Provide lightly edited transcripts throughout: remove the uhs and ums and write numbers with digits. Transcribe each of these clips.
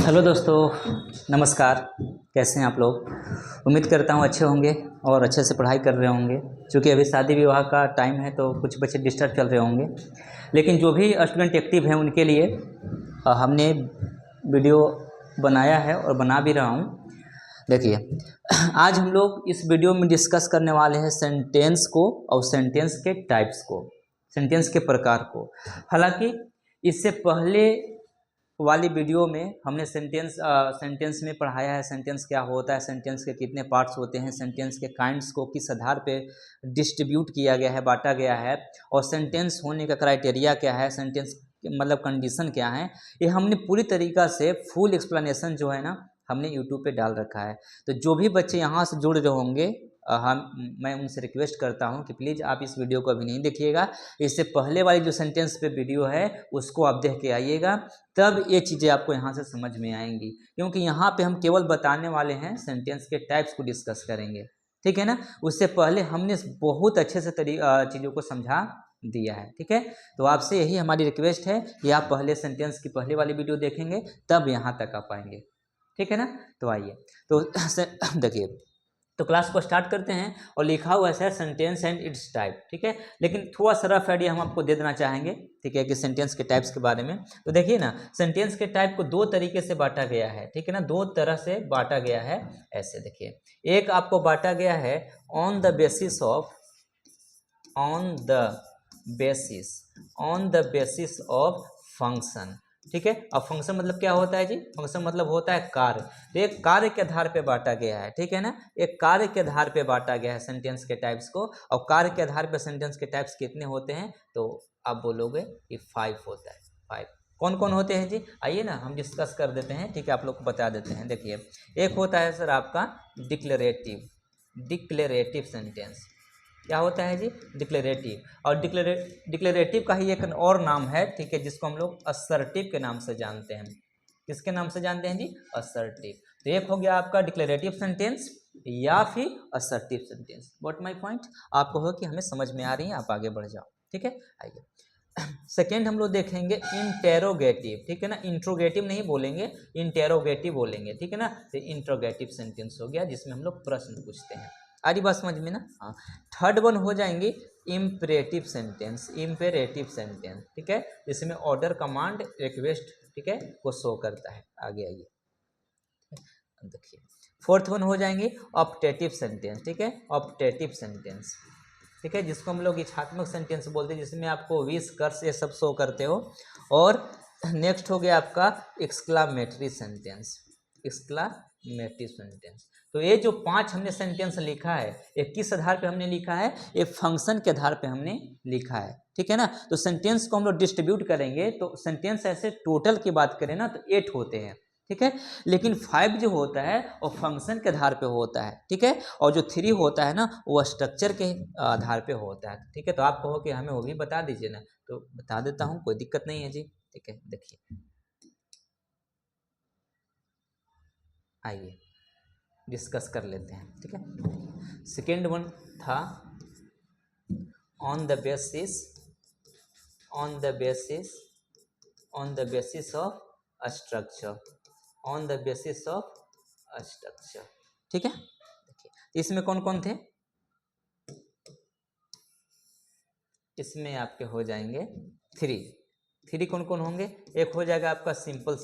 Hello दोस्तों, नमस्कार। कैसे हैं आप लोग? उम्मीद करता हूँ अच्छे होंगे और अच्छे से पढ़ाई कर रहे होंगे। क्योंकि अभी शादी विवाह का टाइम है तो कुछ बच्चे डिस्टर्ब चल रहे होंगे, लेकिन जो भी स्टूडेंट एक्टिव हैं उनके लिए हमने वीडियो बनाया है और बना भी रहा हूँ। देखिए, आज हम लोग इस वीडियो में डिस्कस करने वाले हैं सेंटेंस को और सेंटेंस के टाइप्स को, सेंटेंस के प्रकार को। हालांकि इससे पहले वाली वीडियो में हमने सेंटेंस में पढ़ाया है सेंटेंस क्या होता है, सेंटेंस के कितने पार्ट्स होते हैं, सेंटेंस के काइंड्स को किस आधार पे डिस्ट्रीब्यूट किया गया है, बांटा गया है, और सेंटेंस होने का क्राइटेरिया क्या है, सेंटेंस मतलब कंडीशन क्या है। ये हमने पूरी तरीक़ा से फुल एक्सप्लेनेशन जो है ना हमने यूट्यूब पे डाल रखा है। तो जो भी बच्चे यहाँ से जुड़ रहे होंगे मैं उनसे रिक्वेस्ट करता हूँ कि प्लीज़ आप इस वीडियो को अभी नहीं देखिएगा। इससे पहले वाली जो सेंटेंस पे वीडियो है उसको आप देख के आइएगा, तब ये चीज़ें आपको यहाँ से समझ में आएंगी। क्योंकि यहाँ पे हम केवल बताने वाले हैं, सेंटेंस के टाइप्स को डिस्कस करेंगे, ठीक है ना। उससे पहले हमने बहुत अच्छे से चीज़ों को समझा दिया है, ठीक है। तो आपसे यही हमारी रिक्वेस्ट है कि आप पहले सेंटेंस की पहले वाली वीडियो देखेंगे तब यहाँ तक आप आएंगे, ठीक है ना। तो आइए, तो देखिए, तो क्लास को स्टार्ट करते हैं। और लिखा हुआ है सेंटेंस एंड इट्स टाइप, ठीक है। लेकिन थोड़ा सा रफ आइडिया हम आपको दे देना चाहेंगे, ठीक है, कि सेंटेंस के टाइप्स के बारे में। तो देखिए ना, सेंटेंस के टाइप को दो तरीके से बांटा गया है, ठीक है ना, दो तरह से बांटा गया है। ऐसे देखिए, एक आपको बांटा गया है on the basis of function, ठीक है। अब फंक्शन मतलब क्या होता है जी? फंक्शन मतलब होता है कार्य। तो एक कार्य के आधार पे बांटा गया है, ठीक है ना। एक कार्य के आधार पे बांटा गया है सेंटेंस के टाइप्स को। और कार्य के आधार पे सेंटेंस के टाइप्स कितने होते हैं? तो आप बोलोगे कि 5 होता है। 5 कौन कौन होते हैं जी? आइए ना हम डिस्कस कर देते हैं, ठीक है, आप लोग को बता देते हैं। देखिए, एक होता है सर आपका डिक्लेरेटिव सेंटेंस। क्या होता है जी? डिक्लेरेटिव। और डिक्लेरेटिव का ही एक और नाम है, ठीक है, जिसको हम लोग असर्टिव के नाम से जानते हैं। किसके नाम से जानते हैं जी? असर्टिव। तो एक हो गया आपका डिक्लेरेटिव सेंटेंस या फिर assertive sentence. What my point? आपको हो कि हमें समझ में आ रही है, आप आगे बढ़ जाओ, ठीक है। आइए, सेकेंड हम लोग देखेंगे इंटेरोगेटिव, ठीक है ना। इंट्रोगेटिव नहीं बोलेंगे, इंटेरोगेटिव बोलेंगे, ठीक है ना। तो इंट्रोगेटिव सेंटेंस हो गया जिसमें हम लोग प्रश्न पूछते हैं। आ रही बात समझ में ना? हाँ। थर्ड वन हो जाएंगे इम्पेरेटिव सेंटेंस, ठीक है, इसमें ऑर्डर, कमांड, रिक्वेस्ट, ठीक है, को शो करता है। आगे आइए, देखिए, फोर्थ वन हो जाएंगे ऑप्टेटिव सेंटेंस, ठीक है, ऑप्टेटिव सेंटेंस, ठीक है, जिसको हम लोग इच्छात्मक सेंटेंस बोलते हैं, जिसमें आपको विश, कर्स ये सब शो करते हो। और नेक्स्ट हो गया आपका एक्सक्लामेटरी सेंटेंस। तो ये जो 5 हमने सेंटेंस लिखा है, ये किस आधार पे हमने लिखा है? ये फंक्शन के आधार पे हमने लिखा है, ठीक है ना। तो सेंटेंस को हम लोग डिस्ट्रीब्यूट करेंगे, तो सेंटेंस ऐसे टोटल की बात करें ना तो 8 होते हैं, ठीक है। लेकिन 5 जो होता है वो फंक्शन के आधार पे होता है, ठीक है। और जो 3 होता है ना वो स्ट्रक्चर के आधार पे होता है, ठीक है। तो आप कहो कि हमें वो भी बता दीजिए ना, तो बता देता हूँ, कोई दिक्कत नहीं है जी, ठीक है। देखिए, आइए डिस्कस कर लेते हैं, ठीक है। सेकेंड वन था on the basis of structure, ठीक है। देखिए, इसमें कौन कौन थे? इसमें आपके हो जाएंगे 3 कौन कौन होंगे? एक हो जाएगा आपका सिंपल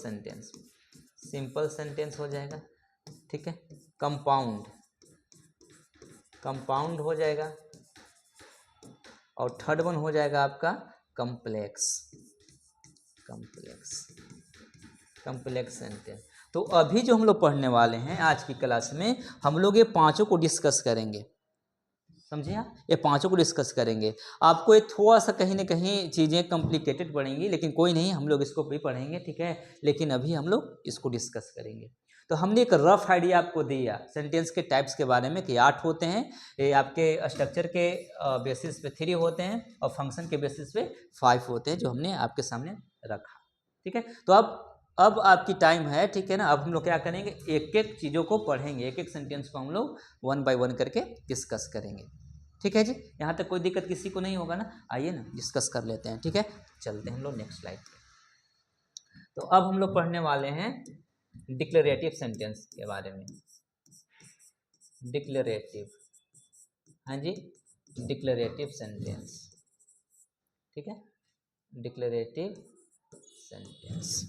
सेंटेंस हो जाएगा, ठीक है। कंपाउंड हो जाएगा। और थर्ड वन हो जाएगा आपका कम्प्लेक्स सेंटेंस। तो अभी जो हम लोग पढ़ने वाले हैं आज की क्लास में, हम लोग ये 5 को डिस्कस करेंगे, समझे आप? ये 5 को डिस्कस करेंगे। आपको ये थोड़ा सा कहीं ना कहीं चीज़ें कॉम्प्लिकेटेड पड़ेंगी, लेकिन कोई नहीं, हम लोग इसको भी पढ़ेंगे, ठीक है। लेकिन अभी हम लोग इसको डिस्कस करेंगे। तो हमने एक रफ आइडिया आपको दिया सेंटेंस के टाइप्स के बारे में कि 8 होते हैं। ये आपके स्ट्रक्चर के बेसिस पे 3 होते हैं और फंक्शन के बेसिस पे 5 होते हैं, जो हमने आपके सामने रखा, ठीक है। तो अब आपकी टाइम है, ठीक है ना। अब हम लोग क्या करेंगे, एक एक चीज़ों को पढ़ेंगे, एक एक सेंटेंस को हम लोग 1 बाय 1 करके डिस्कस करेंगे, ठीक है जी। यहाँ तक कोई दिक्कत किसी को नहीं होगा ना? आइए ना डिस्कस कर लेते हैं, ठीक है। चलते हैं हम लोग नेक्स्ट स्लाइड पे। तो अब हम लोग पढ़ने वाले हैं डिक्लेरेटिव सेंटेंस के बारे में। डिक्लेरेटिव, हाँ जी, डिक्लेरेटिव सेंटेंस, ठीक है, डिक्लेरेटिव सेंटेंस।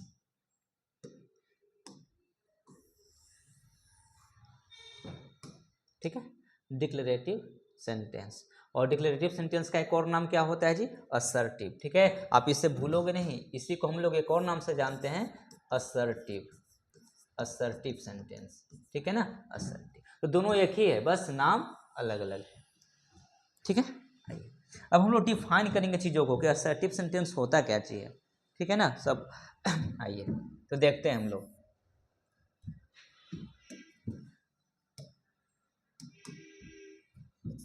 ठीक है, डिक्लेरेटिव सेंटेंस। और डिक्लेरेटिव सेंटेंस का एक और नाम क्या होता है जी? असर्टिव। ठीक है, आप इससे भूलोगे नहीं, इसी को हम लोग एक और नाम से जानते हैं, असर्टिव, असर्टिव सेंटेंस। ठीक है ना, असर्टिव। तो दोनों एक ही है, बस नाम अलग अलग है। ठीक है, आइए अब हम लोग डिफाइन करेंगे चीज़ों को कि असर्टिव सेंटेंस होता क्या चाहिए। ठीक है ना सब। आइए तो देखते हैं हम लोग।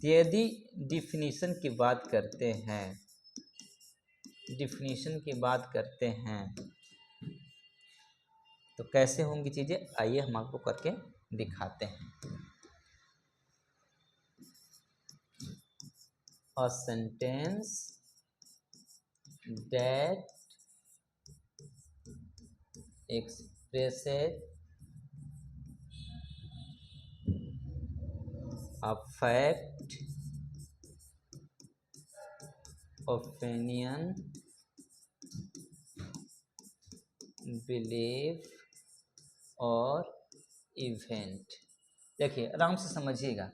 यदि डिफिनीशन की बात करते हैं, डिफिनीशन की बात करते हैं तो कैसे होंगी चीज़ें, आइए हम आपको करके दिखाते हैं। A sentence that expresses a fact, opinion, belief और इवेंट। देखिए आराम से समझिएगा,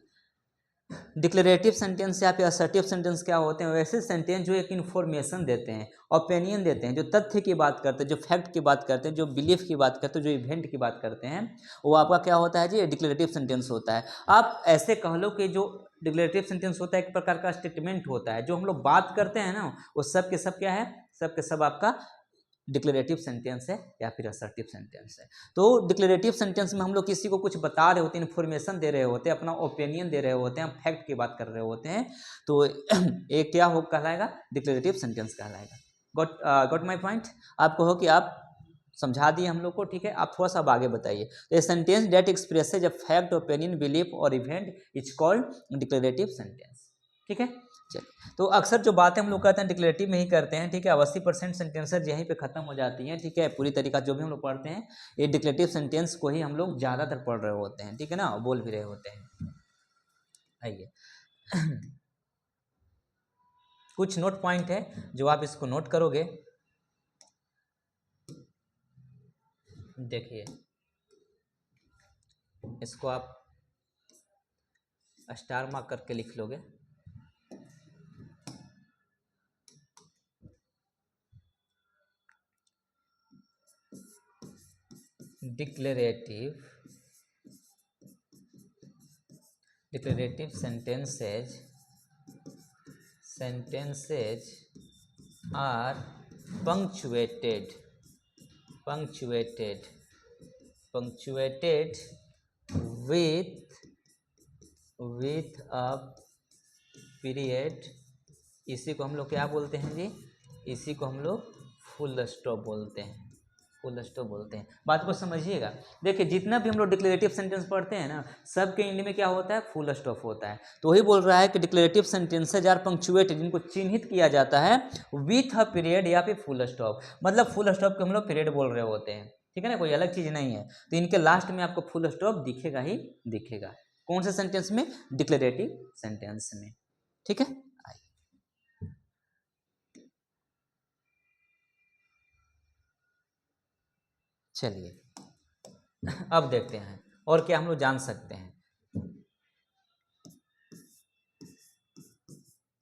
डिक्लेरेटिव सेंटेंस या फिर असर्टिव सेंटेंस क्या होते हैं? वैसे सेंटेंस जो एक इन्फॉर्मेशन देते हैं, ओपिनियन देते हैं, जो तथ्य की बात करते हैं, जो फैक्ट की बात करते हैं, जो बिलीफ की बात करते हैं, जो इवेंट की बात करते हैं, वो आपका क्या होता है जी? डिक्लेरेटिव सेंटेंस होता है। आप ऐसे कह लो कि जो डिक्लेरेटिव सेंटेंस होता है एक प्रकार का स्टेटमेंट होता है, जो हम लोग बात करते हैं ना, वो सब के सब क्या है? सब के सब आपका डिक्लेरेटिव सेंटेंस है या फिर असर्टिव सेंटेंस है। तो डिक्लेरेटिव सेंटेंस में हम लोग किसी को कुछ बता रहे होते हैं, इन्फॉर्मेशन दे रहे होते हैं, अपना ओपिनियन दे रहे होते हैं, फैक्ट की बात कर रहे होते हैं, तो एक क्या हो कहलाएगा? डिक्लेरेटिव सेंटेंस कहलाएगा। Got my point? आपको हो कि आप समझा दिए हम लोग को, ठीक है। आप थोड़ा सा अब आगे बताइए। A sentence that expresses a fact, opinion, belief और event is called declarative sentence. ठीक है, चलिए। तो अक्सर जो बातें हम लोग कहते हैं डिक्लेरेटिव में ही करते हैं, ठीक है। 80% सेंटेंसेज यहीं पे खत्म हो जाती हैं, ठीक है। पूरी तरीका जो भी हम लोग पढ़ते हैं ये डिक्लेरेटिव सेंटेंस को ही हम लोग ज़्यादातर पढ़ रहे होते हैं, ठीक है ना, बोल भी रहे होते हैं। आइए कुछ नोट पॉइंट है जो आप इसको नोट करोगे। देखिए इसको आप स्टार मार्क करके लिख लोगे। Declarative sentences are punctuated with a period. इसी को हम लोग क्या बोलते हैं जी? इसी को हम लोग फुल स्टॉप बोलते हैं, फुल स्टॉप बोलते हैं। बात को समझिएगा। देखिए जितना भी हम लोग डिक्लेरेटिव सेंटेंस पढ़ते हैं ना, सबके एंड में क्या होता है? फुल स्टॉप होता है। तो वही बोल रहा है कि डिक्लेरेटिव सेंटेंसेज आर पंक्चुएटेड, जिनको चिन्हित किया जाता है विथ अ पीरियड या फिर फुल स्टॉप। मतलब फुल स्टॉप को हम लोग पीरियड बोल रहे होते हैं, ठीक है ना, कोई अलग चीज़ नहीं है। तो इनके लास्ट में आपको फुल स्टॉप दिखेगा ही दिखेगा। कौन से सेंटेंस में? डिक्लेरेटिव सेंटेंस में, ठीक है। चलिए अब देखते हैं और क्या हम लोग जान सकते हैं।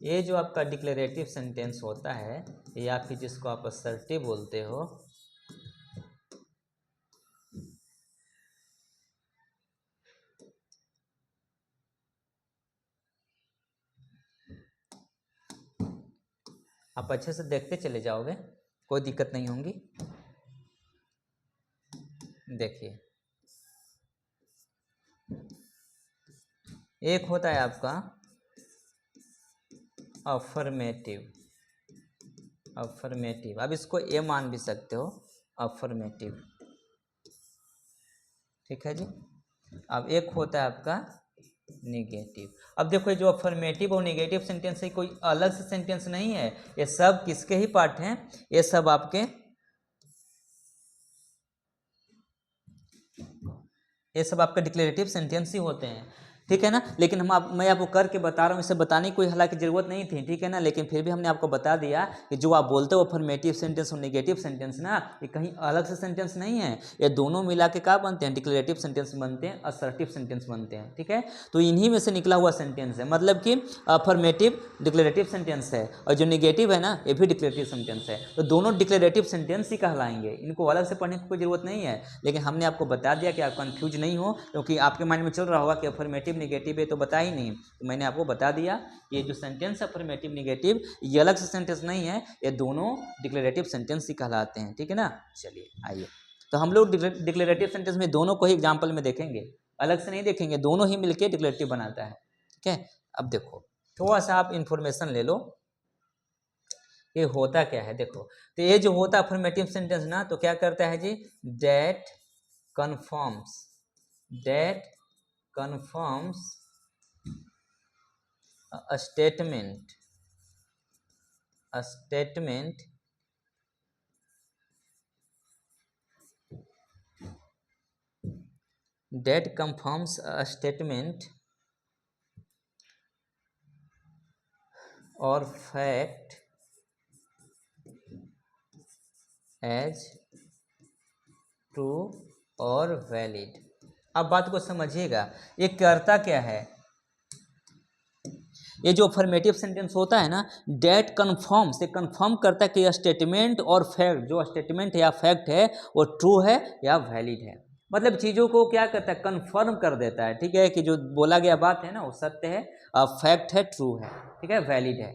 ये जो आपका डिक्लेरेटिव सेंटेंस होता है या फिर जिसको आप असर्टिव बोलते हो, आप अच्छे से देखते चले जाओगे, कोई दिक्कत नहीं होगी। देखिए एक होता है आपका अफर्मेटिव, अब इसको ए मान भी सकते हो, अफर्मेटिव, ठीक है जी। अब एक होता है आपका निगेटिव। अब देखो ये जो अफर्मेटिव और निगेटिव सेंटेंस है कोई अलग से सेंटेंस नहीं है, ये सब किसके ही पार्ट हैं? ये सब आपके ये सब आपका डिक्लेरेटिव सेंटेंस ही होते हैं, ठीक है ना। लेकिन मैं आपको करके बता रहा हूँ, इसे बताने की कोई हालांकि ज़रूरत नहीं थी, ठीक है ना। लेकिन फिर भी हमने आपको बता दिया कि जो आप बोलते हो अफर्मेटिव सेंटेंस और नेगेटिव सेंटेंस ना, ये कहीं अलग से सेंटेंस नहीं है, ये दोनों मिला के क्या बनते हैं, डिक्लेरेटिव सेंटेंस बनते हैं, असर्टिव सेंटेंस बनते हैं, ठीक है। तो इन्हीं में से निकला हुआ सेंटेंस है, मतलब कि अफर्मेटिव डिक्लेरेटिव सेंटेंस है और जो नेगेटिव है ना ये भी डिक्लेरेटिव सेंटेंस है। तो दोनों डिक्लेरेटिव सेंटेंस ही कहलाएंगे, इनको अलग से पढ़ने की कोई ज़रूरत नहीं है। लेकिन हमने आपको बता दिया कि आप कंफ्यूज नहीं हो, क्योंकि आपके माइंड में चल रहा होगा कि अफर्मेटिव नेगेटिव है तो बता ही नहीं। तो मैंने आपको बता दिया ये जो सेंटेंस है अफर्मेटिव नेगेटिव, ये अलग से सेंटेंस नहीं है, ये दोनों डिक्लेरेटिव सेंटेंस ही कहलाते हैं, ठीक है ना। चलिए आइए, तो हम लोग डिक्लेरेटिव सेंटेंस में दोनों को ही एग्जाम्पल में देखेंगे, अलग से नहीं देखेंगे, दोनों ही मिलके डिक्लेरेटिव बनाता है, ठीक है। अब देखो थोड़ा सा आप इंफॉर्मेशन ले लो, ये होता क्या है देखो। तो ये जो होता है अफर्मेटिव सेंटेंस ना, तो क्या करता है जी, that confirms a statement that confirms a statement or fact as true or valid। अब बात को समझिएगा, ये करता क्या है, ये जो अफर्मेटिव सेंटेंस होता है ना, डेट कन्फर्म से कन्फर्म करता है कि यह स्टेटमेंट और फैक्ट, जो स्टेटमेंट या फैक्ट है वो ट्रू है या वैलिड है। मतलब चीज़ों को क्या करता है, कन्फर्म कर देता है, ठीक है, कि जो बोला गया बात है ना वो सत्य है, फैक्ट है, ट्रू है, ठीक है, वैलिड है,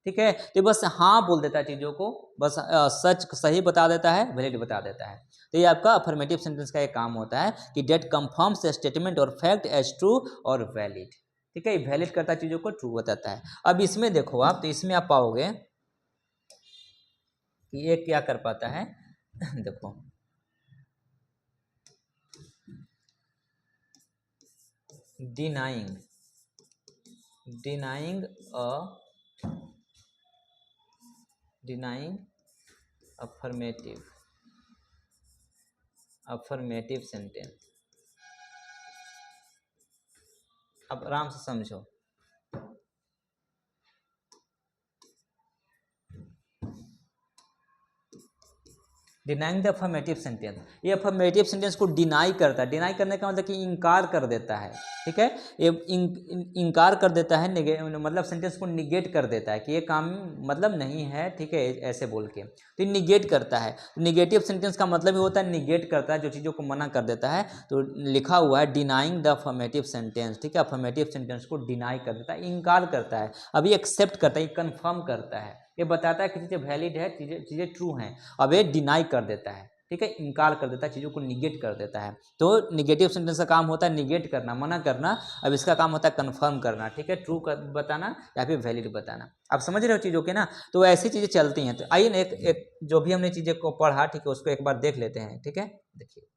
ठीक है। तो बस हाँ बोल देता है चीज़ों को, बस सच सही बता देता है, वैलिड बता देता है। तो ये आपका अफर्मेटिव सेंटेंस का एक काम होता है कि डेट कन्फर्म्स स्टेटमेंट और फैक्ट एज ट्रू और वैलिड, ठीक है, वैलिड करता है, चीज़ों को ट्रू बताता है। अब इसमें देखो आप, तो इसमें आप पाओगे कि ये क्या कर पाता है देखो, डिनाइंग अफर्मेटिव सेंटेंस। अब आराम से समझो, डिनाइंग द अफर्मेटिव सेंटेंस, ये अफर्मेटिव सेंटेंस को डिनाई करता है। डिनाई करने का मतलब कि इनकार कर देता है, ठीक है, ये इनकार कर देता है, मतलब सेंटेंस को निगेट कर देता है कि ये काम मतलब नहीं है, ठीक है, ऐसे बोल के, तो निगेट करता है। तो निगेटिव सेंटेंस का मतलब ही होता है निगेट करता है, जो चीज़ों को मना कर देता है। तो लिखा हुआ है डिनाइंग द अफर्मेटिव सेंटेंस, ठीक है, अफर्मेटिव सेंटेंस को डिनाई कर देता है, इनकार करता है, अभी एक्सेप्ट करता है, कन्फर्म करता है, ये बताता है कि चीज़ें वैलिड है, चीज़ें ट्रू हैं। अब ये डिनाई कर देता है, ठीक है, इनकार कर देता है, चीज़ों को निगेट कर देता है। तो निगेटिव सेंटेंस का काम होता है निगेट करना, मना करना। अब इसका काम होता है कन्फर्म करना, ठीक है, ट्रू बताना या फिर वैलिड बताना। आप समझ रहे हो चीज़ों के ना, तो ऐसी चीज़ें चलती हैं। तो आइए ना एक जो भी हमने चीज़ें को पढ़ा, ठीक है, उसको एक बार देख लेते हैं, ठीक है। देखिए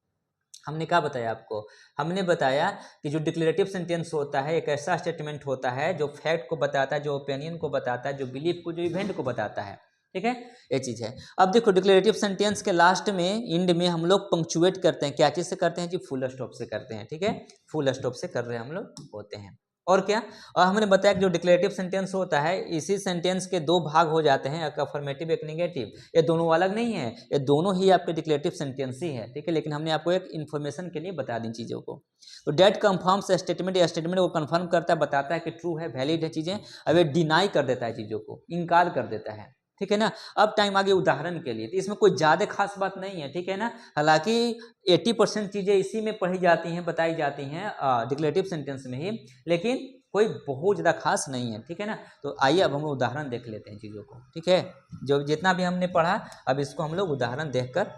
हमने क्या बताया आपको, हमने बताया कि जो डिक्लेरेटिव सेंटेंस होता है एक ऐसा स्टेटमेंट होता है जो फैक्ट को बताता है, जो ओपिनियन को बताता है, जो बिलीफ को, जो इवेंट को बताता है, ठीक है, ये चीज़ है। अब देखो डिक्लेरेटिव सेंटेंस के लास्ट में, एंड में हम लोग पंक्चुएट करते हैं, क्या चीज़ से करते हैं जी, फुल स्टॉप से करते हैं, ठीक है, फुल स्टॉप से कर रहे हैं हम लोग होते हैं। और क्या, और हमने बताया कि जो डिक्लेरेटिव सेंटेंस होता है, इसी सेंटेंस के दो भाग हो जाते हैं, एक अफर्मेटिव एक नेगेटिव। ये दोनों अलग नहीं है, ये दोनों ही आपके डिक्लेरेटिव सेंटेंस ही है, ठीक है। लेकिन हमने आपको एक इन्फॉर्मेशन के लिए बता दी चीज़ों को। तो डेट कंफर्म्स स्टेटमेंट, या स्टेटमेंट को कंफर्म करता है, बताता है कि ट्रू है, वैलिड है चीज़ें। अब ये डिनाई कर देता है, चीज़ों को इनकार कर देता है, ठीक है ना। अब टाइम आ गया उदाहरण के लिए, तो इसमें कोई ज़्यादा खास बात नहीं है, ठीक है ना। हालांकि 80% चीज़ें इसी में पढ़ी जाती हैं, बताई जाती हैं डिक्लेरेटिव सेंटेंस में ही, लेकिन कोई बहुत ज़्यादा खास नहीं है, ठीक है ना। तो आइए अब हम लोग उदाहरण देख लेते हैं चीज़ों को, ठीक है। जो जितना भी हमने पढ़ा अब इसको हम लोग उदाहरण देखकर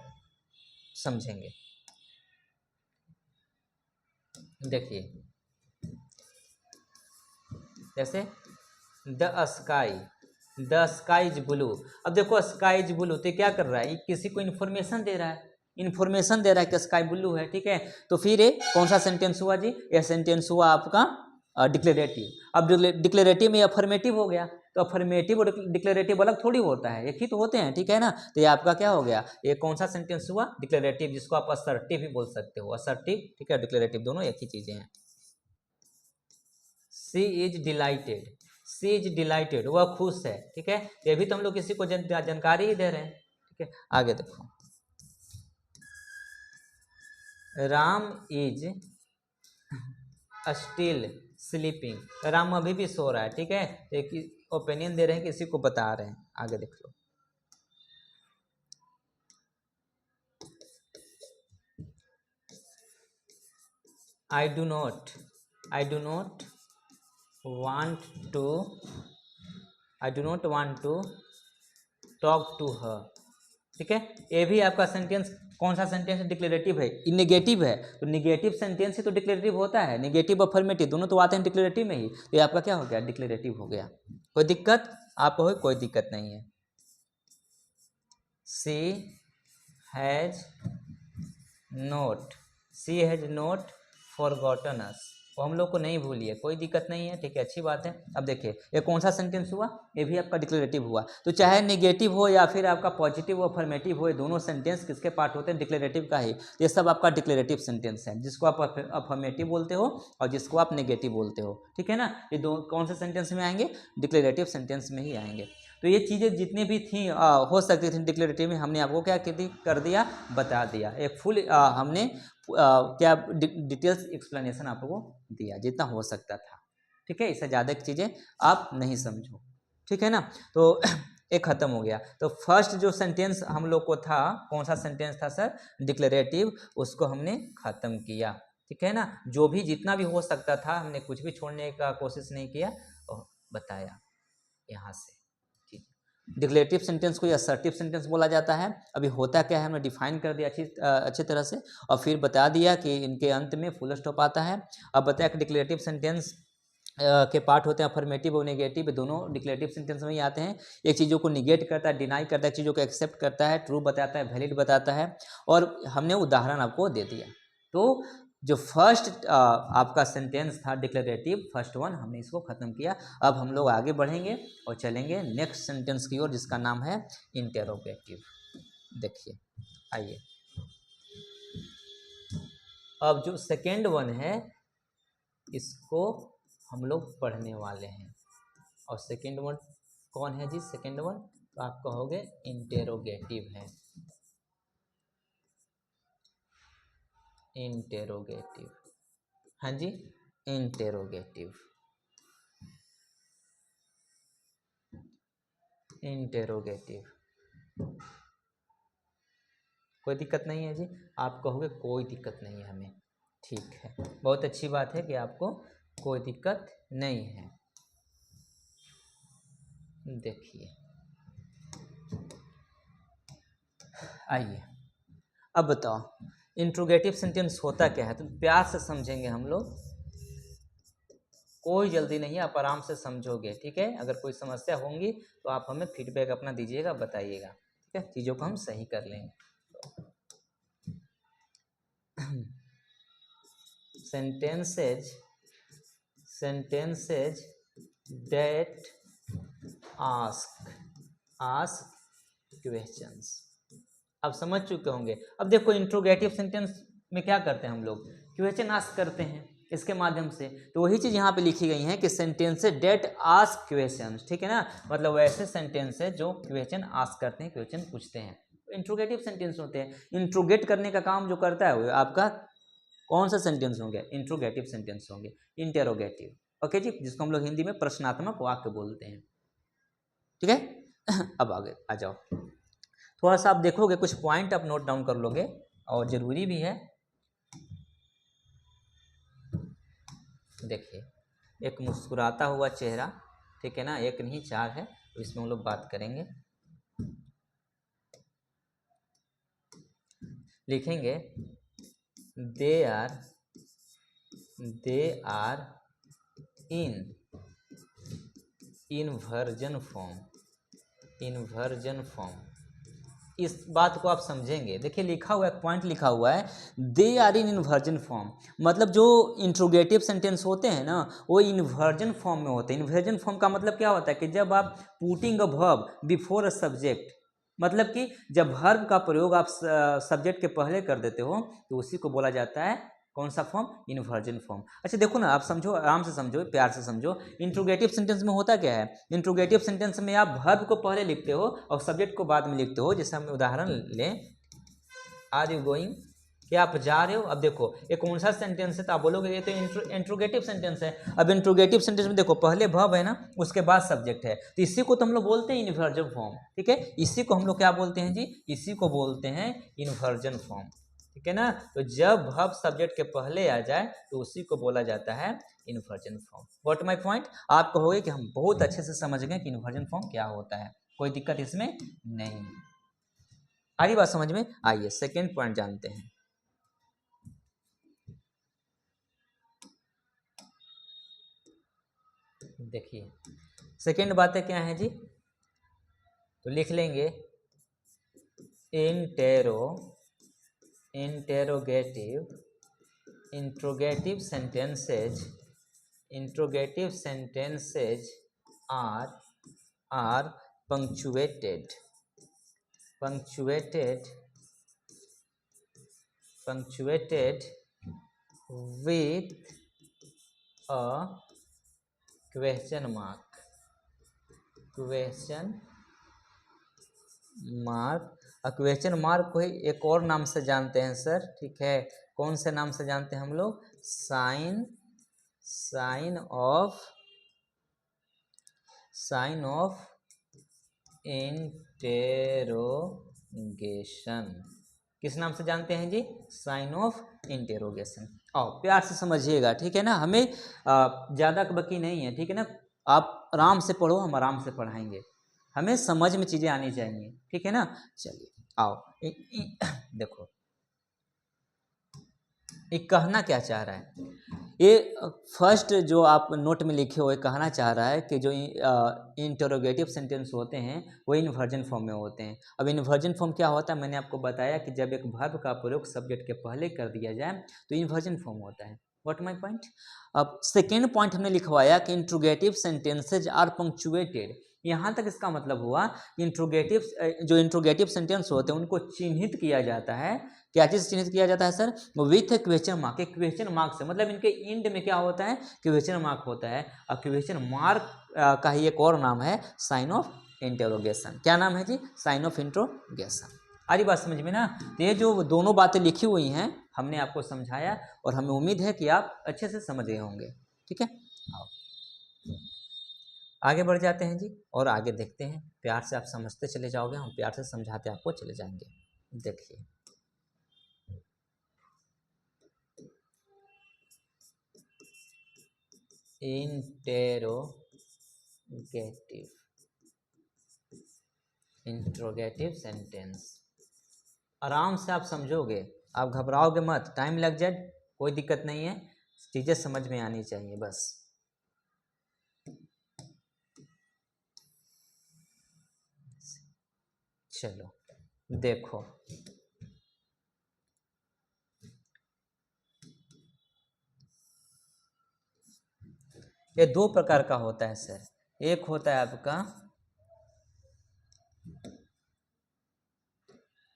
समझेंगे। देखिए जैसे द स्काई इज ब्लू। अब देखो स्काई इज ब्लू, तो क्या कर रहा है, किसी को इन्फॉर्मेशन दे रहा है, इन्फॉर्मेशन दे रहा है कि स्काई ब्लू है, ठीक है। तो फिर ये कौन सा सेंटेंस हुआ जी, ये सेंटेंस हुआ आपका डिक्लेरेटिव। अब डिक्लेरेटिव में अफर्मेटिव हो गया, तो अफर्मेटिव और डिक्लेरेटिव अलग थोड़ी होता है, एक ही तो होते हैं, ठीक है ना। तो ये आपका क्या हो गया, ये कौन सा सेंटेंस हुआ, डिक्लेरेटिव, जिसको आप असर्टिव भी बोल सकते हो, असर्टिव, ठीक है, डिक्लेरेटिव दोनों एक ही चीजें हैं। She is delighted, she is delighted, वह खुश है, ठीक है। ये भी तो हम लोग किसी को जानकारी ही दे रहे हैं, ठीक है। आगे देखो, Ram is still sleeping, Ram अभी भी सो रहा है, ठीक है। एक ओपिनियन दे रहे हैं, किसी को बता रहे हैं। आगे देख लो, I do not want to talk to her, ठीक है। ये भी आपका सेंटेंस कौन सा सेंटेंस है, डिक्लेरेटिव है, नेगेटिव है। तो नेगेटिव सेंटेंस ही तो डिक्लेरेटिव होता है, नेगेटिव अफर्मेटिव दोनों तो आते हैं डिक्लेरेटिव में ही। तो ये आपका क्या हो गया, डिक्लेरेटिव हो गया। कोई दिक्कत आपको, कोई दिक्कत नहीं है। सी हैज नोट फॉरगॉटन अस, वो हम लोग को नहीं भूली है, कोई दिक्कत नहीं है, ठीक है, अच्छी बात है। अब देखिए ये कौन सा सेंटेंस हुआ, ये भी आपका डिक्लेरेटिव हुआ। तो चाहे नेगेटिव हो या फिर आपका पॉजिटिव अफर्मेटिव हो, ये दोनों सेंटेंस किसके पार्ट होते हैं, डिक्लेरेटिव का ही। ये सब आपका डिक्लेरेटिव सेंटेंस है, जिसको आप अफर्मेटिव बोलते हो और जिसको आप नेगेटिव बोलते हो, ठीक है ना। ये दो कौन से सेंटेंस में आएंगे, डिक्लेरेटिव सेंटेंस में ही आएंगे। तो ये चीज़ें जितनी भी थी हो सकती थी डिक्लेरेटिव में, हमने आपको क्या कर दिया, बता दिया। एक फुल हमने क्या डिटेल्स एक्सप्लेनेशन आपको दिया जितना हो सकता था, ठीक है। इससे ज़्यादा चीज़ें आप नहीं समझो, ठीक है ना। तो एक खत्म हो गया। तो फर्स्ट जो सेंटेंस हम लोग को था, कौन सा सेंटेंस था सर, डिक्लेरेटिव, उसको हमने खत्म किया, ठीक है ना। जो भी जितना भी हो सकता था, हमने कुछ भी छोड़ने का कोशिश नहीं किया और बताया यहाँ से। डिक्लेरेटिव सेंटेंस को असर्टिव सेंटेंस बोला जाता है। अभी होता क्या है, हमने डिफाइन कर दिया अच्छी तरह से, और फिर बता दिया कि इनके अंत में फुल स्टॉप आता है। अब बताया कि डिक्लेरेटिव सेंटेंस के पार्ट होते हैं अफर्मेटिव और नेगेटिव, दोनों डिक्लेरेटिव सेंटेंस में ही आते हैं। एक चीज़ों को निगेट करता है, डिनाई करता है, चीज़ों को एक्सेप्ट करता है, ट्रू बताता है, वैलिड बताता है, और हमने उदाहरण आपको दे दिया। तो जो फर्स्ट आपका सेंटेंस था डिक्लेरेटिव, फर्स्ट वन, हमने इसको खत्म किया। अब हम लोग आगे बढ़ेंगे और चलेंगे नेक्स्ट सेंटेंस की ओर, जिसका नाम है इंटेरोगेटिव। देखिए, आइए, अब जो सेकेंड वन है इसको हम लोग पढ़ने वाले हैं। और सेकेंड वन कौन है जी, सेकेंड वन तो आप कहोगे इंटेरोगेटिव है, इंटेरोगेटिव, हाँ जी, इंटेरोगेटिव, इंटेरोगेटिव। कोई दिक्कत नहीं है जी, आप कहोगे कोई दिक्कत नहीं है हमें, ठीक है, बहुत अच्छी बात है कि आपको कोई दिक्कत नहीं है। देखिए, आइए, अब बताओ इंट्रोगेटिव सेंटेंस होता क्या है, तो प्यार से समझेंगे हम लोग, कोई जल्दी नहीं है, आप आराम से समझोगे, ठीक है। अगर कोई समस्या होंगी तो आप हमें फीडबैक अपना दीजिएगा, बताइएगा, ठीक है, चीज़ों को हम सही कर लेंगे। sentences that ask questions, आप समझ चुके होंगे। अब देखो इंट्रोगेटिव सेंटेंस में क्या करते हैं हम लोग, क्वेश्चन आस्क करते हैं इसके माध्यम से। तो वही चीज़ यहाँ पे लिखी गई है कि सेंटेंसेस डेट आस्क क्वेश्चंस, ठीक है ना, मतलब वैसे सेंटेंस है जो क्वेश्चन आस्क करते हैं, क्वेश्चन पूछते हैं, इंट्रोगेटिव सेंटेंस होते हैं। इंट्रोगेट करने का काम जो करता है वो आपका कौन सा सेंटेंस होंगे, इंट्रोगेटिव सेंटेंस होंगे, इंटेरोगेटिव, ओके जी, जिसको हम लोग हिंदी में प्रश्नात्मक वाक्य बोलते हैं, ठीक है। अब आगे आ जाओ, थोड़ा सा आप देखोगे, कुछ पॉइंट आप नोट डाउन कर लोगे और ज़रूरी भी है। देखिए, एक मुस्कुराता हुआ चेहरा, ठीक है ना, एक नहीं चार है, तो इसमें हम लोग बात करेंगे। लिखेंगे they are inversion form इस बात को आप समझेंगे। देखिए लिखा हुआ है, पॉइंट लिखा हुआ है, they are in inversion form. मतलब जो इंट्रोगेटिव सेंटेंस होते हैं ना, वो इन्वर्जन फॉर्म में होते हैं। इन्वर्जन फॉर्म का मतलब क्या होता है कि जब आप putting a verb before a subject, मतलब कि जब वर्ब का प्रयोग आप सब्जेक्ट के पहले कर देते हो तो उसी को बोला जाता है कौन सा फॉर्म? Inversion form. अच्छा देखो ना, आप समझो, आराम से समझो, प्यार से समझो। इंट्रोगेटिव सेंटेंस में होता क्या है? इंट्रोगेटिव सेंटेंस में आप वर्ब को पहले लिखते हो और सब्जेक्ट को बाद में लिखते हो। जैसे हम उदाहरण लें, आर यू गोइंग, क्या आप जा रहे हो? अब देखो ये कौन सा सेंटेंस है, तो आप बोलोगे ये तो इंट्रोगेटिव सेंटेंस है। अब इंट्रोगेटिव सेंटेंस में देखो पहले वर्ब है ना, उसके बाद सब्जेक्ट है, तो इसी को तो हम लोग बोलते हैं इन्वर्जन फॉर्म। ठीक है, इसी को हम लोग क्या बोलते हैं जी? इसी को बोलते हैं इन्वर्जन फॉर्म। ठीक है ना, तो जब वर्ब सब्जेक्ट के पहले आ जाए तो उसी को बोला जाता है inversion form. What my point? आप कहोगे कि हम बहुत अच्छे से समझ गए कि इन्वर्जन फॉर्म क्या होता है, कोई दिक्कत इसमें नहीं है। आ रही बात समझ में? आइए सेकेंड पॉइंट जानते हैं। देखिए सेकेंड बातें क्या है जी, तो लिख लेंगे intero interrogative interrogative sentences are are punctuated with a question mark. Question mark को ही एक और नाम से जानते हैं सर, ठीक है, कौन से नाम से जानते हैं हम लोग? Sign of interrogation. किस नाम से जानते हैं जी? Sign of interrogation. और प्यार से समझिएगा, ठीक है ना, हमें ज़्यादा बकी नहीं है, ठीक है ना, आप आराम से पढ़ो, हम आराम से पढ़ाएंगे, हमें समझ में चीज़ें आनी चाहिए, ठीक है ना। चलिए आओ देखो ये कहना क्या चाह रहा है, ये फर्स्ट जो आप नोट में लिखे हुए कहना चाह रहा है कि जो इंटरोगेटिव सेंटेंस होते हैं वो इन्वर्जन फॉर्म में होते हैं। अब इन्वर्जन फॉर्म क्या होता है, मैंने आपको बताया कि जब एक वर्ब का प्रयोग सब्जेक्ट के पहले कर दिया जाए तो इन्वर्जन फॉर्म होता है। What my point? अब सेकेंड पॉइंट हमने लिखवाया कि इंट्रोगेटिव सेंटेंसेज आर पंक्चुएटेड। यहाँ तक इसका मतलब हुआ इंट्रोगेटिव, जो इंट्रोगेटिव सेंटेंस होते हैं उनको चिन्हित किया जाता है। क्या चीज चिन्हित किया जाता है sir? With question mark. Question mark से मतलब इनके इंड में क्या होता है? क्वेश्चन मार्क होता है। और क्वेश्चन मार्क का ही एक और नाम है साइन ऑफ इंटरोगेशन। क्या नाम है जी? Sign of interrogation. आ रही बात समझ में ना? तो ये जो दोनों बातें लिखी हुई हैं हमने आपको समझाया और हमें उम्मीद है कि आप अच्छे से समझ गए होंगे। ठीक है, आओ आगे बढ़ जाते हैं जी और आगे देखते हैं। प्यार से आप समझते चले जाओगे, हम प्यार से समझाते आपको चले जाएंगे। देखिए इंट्रोगेटिव सेंटेंस, आराम से आप समझोगे, आप घबराओगे मत, टाइम लग जाए कोई दिक्कत नहीं है, चीजें समझ में आनी चाहिए बस। चलो देखो, ये दो प्रकार का होता है सर। एक होता है आपका,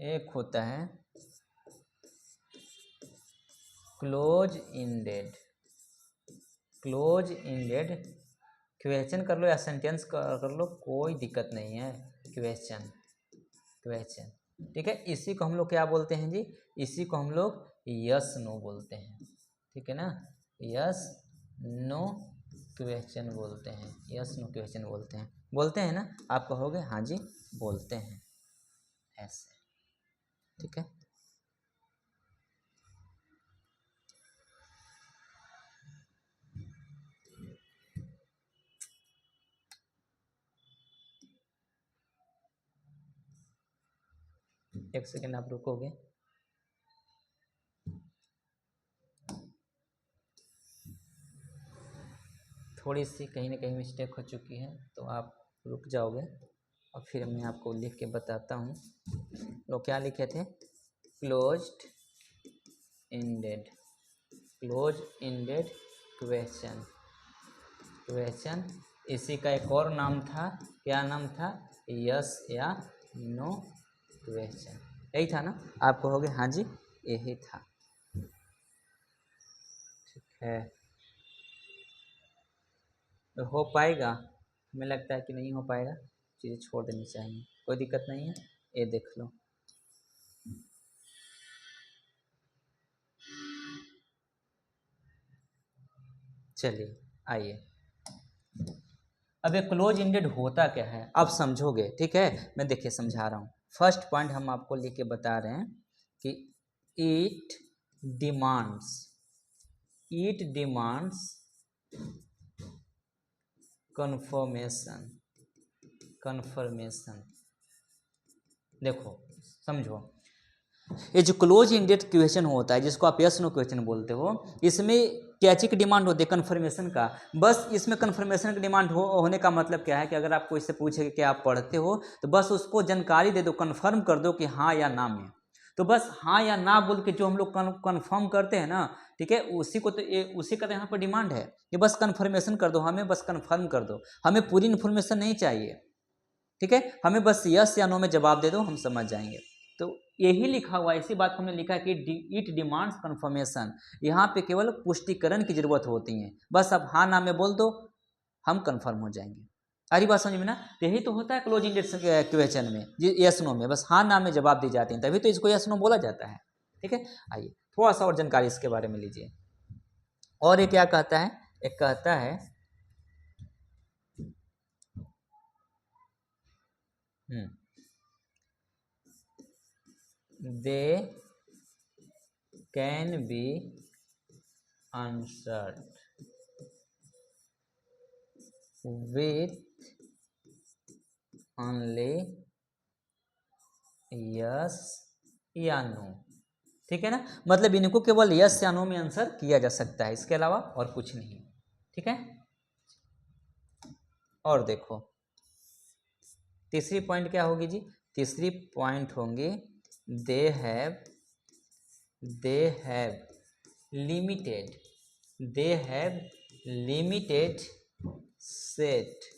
एक होता है क्लोज इंडेड क्वेश्चन कर लो या सेंटेंस कर लो, कोई दिक्कत नहीं है। क्वेश्चन, ठीक है, इसी को हम लोग क्या बोलते हैं जी? इसी को हम लोग यस नो बोलते हैं। ठीक है ना, यस नो क्वेश्चन बोलते हैं, यस नो क्वेश्चन बोलते हैं ना। आप कहोगे हाँ जी बोलते हैं, ऐसे। ठीक है, एक सेकेंड आप रुकोगे। थोड़ी सी कहीं ना कहीं मिस्टेक हो चुकी है तो आप रुक जाओगे और फिर मैं आपको लिख के बताता हूँ। लोग क्या लिखे थे, closed ended, close ended question, question इसी का एक और नाम था, क्या नाम था, यस या नो क्वेश्चन, यही था ना, आप कहोगे हाँ जी यही था, ठीक है। तो हो पाएगा, हमें लगता है कि नहीं हो पाएगा, चीज़ें छोड़ देनी चाहिए, कोई दिक्कत नहीं है, ये देख लो। चलिए आइए, अब ये क्लोज इंडेड होता क्या है अब समझोगे, ठीक है, मैं देखिए समझा रहा हूँ। फर्स्ट पॉइंट हम आपको लिख के बता रहे हैं कि it demands, it demands confirmation, confirmation. देखो समझो, ये जो क्लोज इंडेड क्वेश्चन होता है जिसको आप यस नो क्वेश्चन बोलते हो, इसमें क्या चीज़ की डिमांड होती है, कन्फर्मेशन का। बस इसमें कन्फर्मेशन की डिमांड होने का मतलब क्या है कि अगर आपको इससे पूछे कि आप पढ़ते हो तो बस उसको जानकारी दे दो, कन्फर्म कर दो कि हाँ या ना में। तो बस हाँ या ना बोल के जो हम लोग कन्फर्म करते हैं ना, ठीक है, उसी को तो उसी का तो यहाँ पर डिमांड है कि बस कन्फर्मेशन कर दो, हमें बस कन्फर्म कर दो, हमें पूरी इन्फॉर्मेशन नहीं चाहिए, ठीक है, हमें बस यस या नो में जवाब दे दो, हम समझ जाएंगे। तो यही लिखा हुआ है, इसी बात को हमने लिखा है कि इट डिमांड्स कन्फर्मेशन, यहाँ पे केवल पुष्टिकरण की जरूरत होती है, बस अब हाँ ना में बोल दो, हम कन्फर्म हो जाएंगे। अरे बात समझ में ना, तो यही तो होता है क्लोज इंडेड क्वेश्चन में, यस नो में बस हाँ ना में जवाब दी जाती है, तभी तो इसको यस नो बोला जाता है, ठीक है। आइए थोड़ा सा और जानकारी इसके बारे में लीजिए। और ये क्या कहता है, एक कहता है they can be answered with only yes या नो, ठीक है ना, मतलब इनको केवल यस या नो में आंसर किया जा सकता है, इसके अलावा और कुछ नहीं, ठीक है। और देखो तीसरी पॉइंट क्या होगी जी, तीसरी पॉइंट होंगे they have limited, they have limited set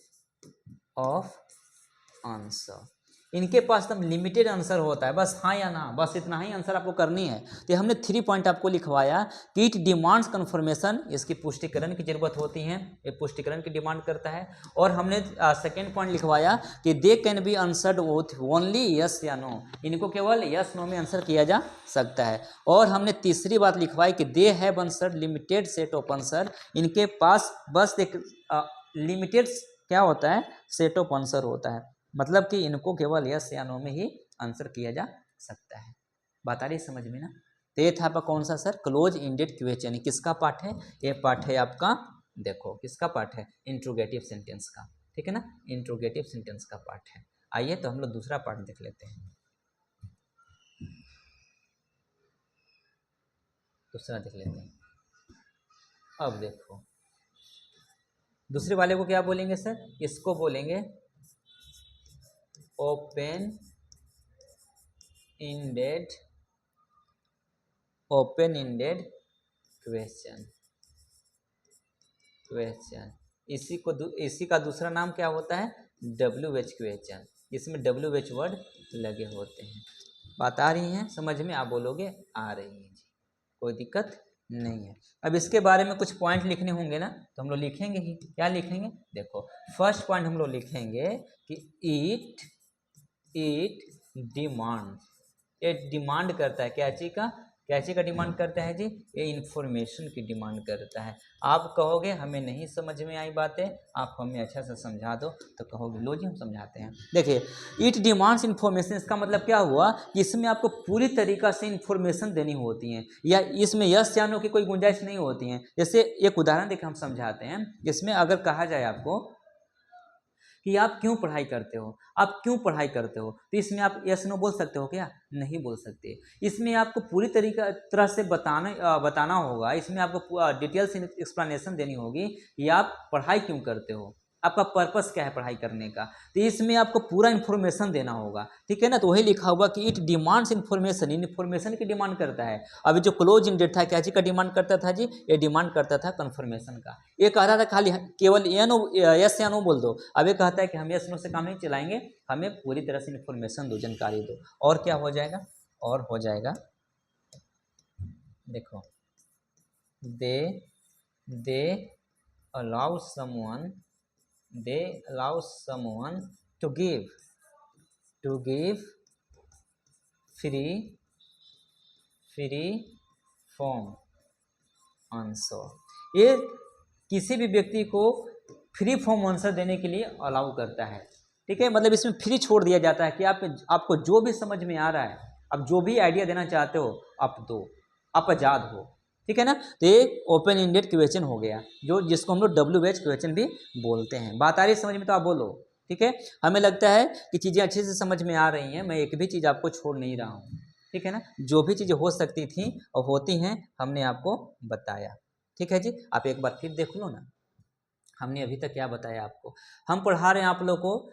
of answer, इनके पास एकदम लिमिटेड आंसर होता है, बस हाँ या ना, बस इतना ही आंसर आपको करनी है। तो हमने 3 पॉइंट आपको लिखवाया कि इट डिमांड्स कन्फर्मेशन, इसकी पुष्टिकरण की जरूरत होती है, ये पुष्टिकरण की डिमांड करता है। और हमने सेकेंड पॉइंट लिखवाया कि they can be answered with only yes या नो, इनको केवल यस नो में आंसर किया जा सकता है। और हमने तीसरी बात लिखवाई कि they have answered limited set of answer, इनके पास बस एक लिमिटेड क्या होता है, सेट ऑफ आंसर होता है, मतलब कि इनको केवल यस या नो में ही आंसर किया जा सकता है। बात आ रही समझ में ना। तो ये था आपका कौन सा सर, क्लोज इंडेड क्वेश्चन, किसका पार्ट है, ये पार्ट है आपका, देखो किसका पार्ट है, इंट्रोगेटिव सेंटेंस का, ठीक है ना, इंट्रोगेटिव सेंटेंस का पार्ट है। आइए तो हम लोग दूसरा पार्ट देख लेते हैं, दूसरा देख लेते हैं। अब देखो दूसरे वाले को क्या बोलेंगे सर, इसको बोलेंगे open ended, open ended question, question इसी का दूसरा नाम क्या होता है, WH क्वेश्चन, इसमें WH वर्ड लगे होते हैं। बात आ रही है समझ में, आप बोलोगे आ रही है जी, कोई दिक्कत नहीं है। अब इसके बारे में कुछ पॉइंट लिखने होंगे ना, तो हम लोग लिखेंगे ही, क्या लिखेंगे, देखो फर्स्ट पॉइंट हम लोग लिखेंगे कि इट डिमांड, ये डिमांड करता है क्या चीज़ का, क्या चीज़ का डिमांड करता है जी, ये इन्फॉर्मेशन की डिमांड करता है। आप कहोगे हमें नहीं समझ में आई बातें, आप हमें अच्छा से समझा दो, तो कहोगे लो जी हम समझाते हैं। देखिए इट डिमांड्स इन्फॉर्मेशन, इसका मतलब क्या हुआ कि इसमें आपको पूरी तरीक़ा से इन्फॉर्मेशन देनी होती है, या इसमें यस या नो की कोई गुंजाइश नहीं होती है। जैसे एक उदाहरण देकर हम समझाते हैं, इसमें अगर कहा जाए आपको कि आप क्यों पढ़ाई करते हो, आप क्यों पढ़ाई करते हो, तो इसमें आप यस नो बोल सकते हो क्या, नहीं बोल सकते। इसमें आपको पूरी तरह से बताना होगा, इसमें आपको डिटेल्स एक्सप्लेनेशन देनी होगी कि आप पढ़ाई क्यों करते हो, आपका पर्पस क्या है पढ़ाई करने का, तो इसमें आपको पूरा इन्फॉर्मेशन देना होगा, ठीक है ना। तो वही लिखा हुआ कि इट डिमांड्स इन्फॉर्मेशन, इन्फॉर्मेशन की डिमांड करता है। अभी जो क्लोज इंडेड था क्या चीज का डिमांड करता था जी, ये डिमांड करता था कन्फर्मेशन का। ये कह रहा था खाली केवल यस या नो बोल दो, अब ये कहता है कि हम यस नो से काम नहीं चलाएंगे, हमें पूरी तरह से इन्फॉर्मेशन दो, जानकारी दो। और क्या हो जाएगा, और हो जाएगा, देखो, दे दे allow someone they allow someone to give free form answer. ये किसी भी व्यक्ति को फ्री फॉर्म आंसर देने के लिए अलाउ करता है, ठीक है। मतलब इसमें फ्री छोड़ दिया जाता है कि आपको जो भी समझ में आ रहा है, आप जो भी आइडिया देना चाहते हो आप दो, आप आज़ाद हो, ठीक है ना। तो ये ओपन इंडेड क्वेश्चन हो गया, जो जिसको हम लोग WH क्वेश्चन भी बोलते हैं। बात आ रही है समझ में तो आप बोलो, ठीक है। हमें लगता है कि चीज़ें अच्छे से समझ में आ रही हैं, मैं एक भी चीज़ आपको छोड़ नहीं रहा हूँ, ठीक है ना। जो भी चीज़ें हो सकती थी और होती हैं हमने आपको बताया, ठीक है जी। आप एक बार फिर देख लो ना, हमने अभी तक क्या बताया आपको। हम पढ़ा रहे हैं आप लोग को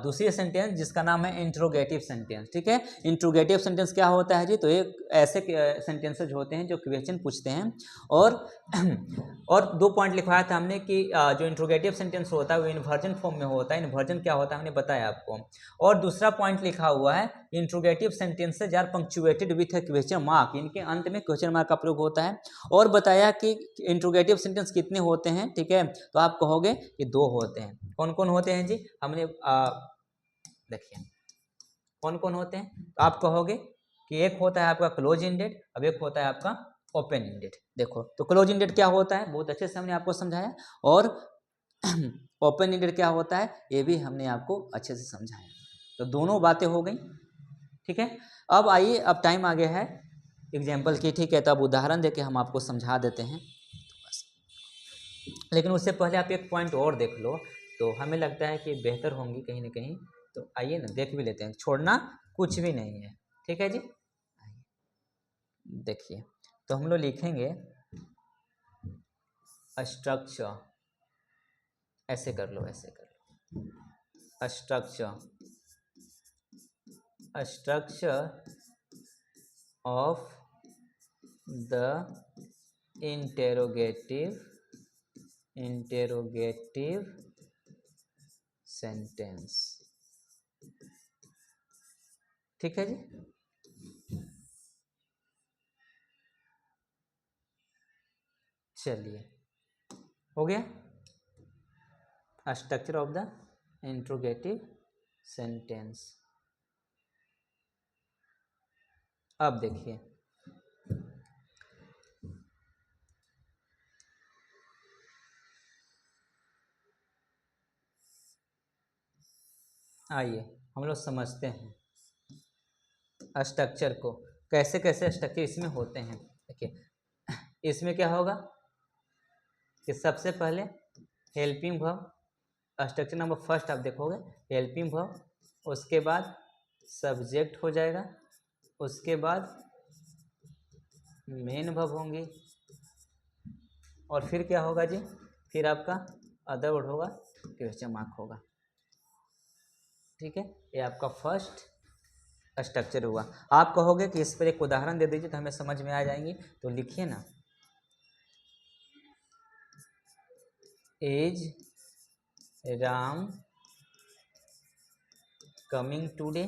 दूसरी सेंटेंस जिसका नाम है इंट्रोगेटिव सेंटेंस, ठीक है। इंट्रोगेटिव सेंटेंस क्या होता है जी, तो एक ऐसे सेंटेंसेज होते हैं जो क्वेश्चन पूछते हैं। और और 2 पॉइंट लिखवाया था हमने कि जो इंट्रोगेटिव सेंटेंस होता है वो इन्वर्जन फॉर्म में होता है। इन्वर्जन क्या होता है हमने बताया आपको। और दूसरा पॉइंट लिखा हुआ है interrogative sentences are punctuated with a question mark, इनके अंत में क्वेश्चन मार्क का प्रयोग होता है। और बताया कि इंट्रोगेटिव सेंटेंस कितने होते हैं, ठीक है। तो आप कहोगे कि 2 होते हैं। कौन कौन होते हैं जी, हमने देखिए कौन कौन होते हैं। तो आप कहोगे कि एक होता है आपका क्लोज इंडेड, अब एक होता है आपका ओपन इंडेड। देखो तो क्लोज इंडेड क्या होता है बहुत अच्छे से हमने आपको समझाया, और ओपन इंडेड क्या होता है ये भी हमने आपको अच्छे से समझाया। तो दोनों बातें हो गई, ठीक है। अब आइए, अब टाइम आ गया है एग्जाम्पल की, ठीक है। तो अब उदाहरण देके हम आपको समझा देते हैं, लेकिन उससे पहले आप एक पॉइंट और देख लो, तो हमें लगता है कि बेहतर होंगी कहीं ना कहीं। तो आइए ना देख भी लेते हैं, छोड़ना कुछ भी नहीं है, ठीक है जी। देखिए, तो हम लोग लिखेंगे स्ट्रक्चर, ऐसे कर लो, ऐसे कर लो, structure of the interrogative sentence, ठीक है जी। चलिए, हो गया structure of the interrogative sentence. अब देखिए, आइए हम लोग समझते हैं स्ट्रक्चर को, कैसे कैसे स्ट्रक्चर इसमें होते हैं। देखिए, इसमें क्या होगा कि सबसे पहले helping verb, structure number first आप देखोगे हेल्पिंग वर्ब, उसके बाद सब्जेक्ट हो जाएगा, उसके बाद मेन वर्ब होंगी, और फिर क्या होगा जी, फिर आपका अदर वर्ड होगा, क्वेश्चन मार्क होगा, ठीक है। ये आपका फर्स्ट स्ट्रक्चर हुआ। आप कहोगे कि इस पर एक उदाहरण दे दीजिए तो हमें समझ में आ जाएंगी, तो लिखिए ना, इज राम कमिंग टुडे,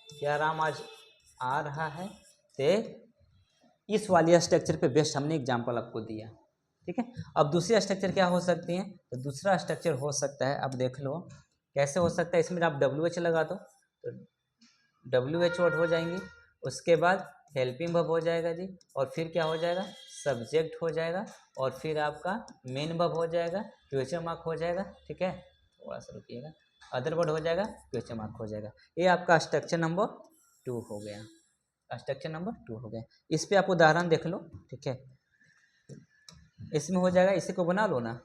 क्या राम आज आ रहा है। ते इस वाली स्ट्रक्चर पे बेस्ट हमने एग्जांपल आपको दिया, ठीक है। अब दूसरी स्ट्रक्चर क्या हो सकती है, तो दूसरा स्ट्रक्चर हो सकता है, अब देख लो कैसे हो सकता है। इसमें आप WH लगा दो तो WH वर्ड हो जाएंगी, उसके बाद हेल्पिंग वर्ब हो जाएगा जी, और फिर क्या हो जाएगा, सब्जेक्ट हो जाएगा, और फिर आपका मेन वर्ब हो जाएगा, क्वेश्चन मार्क हो जाएगा, ठीक है। थोड़ा सा रुकिएगा, अदर वर्ड हो जाएगा, क्वेश्चन मार्क हो जाएगा। ये आपका स्ट्रक्चर नंबर 2 हो गया, स्ट्रक्चर नंबर 2 हो गया। इस पे आप उदाहरण देख लो, ठीक है। इसमें हो जाएगा, इसी को बना लो ना,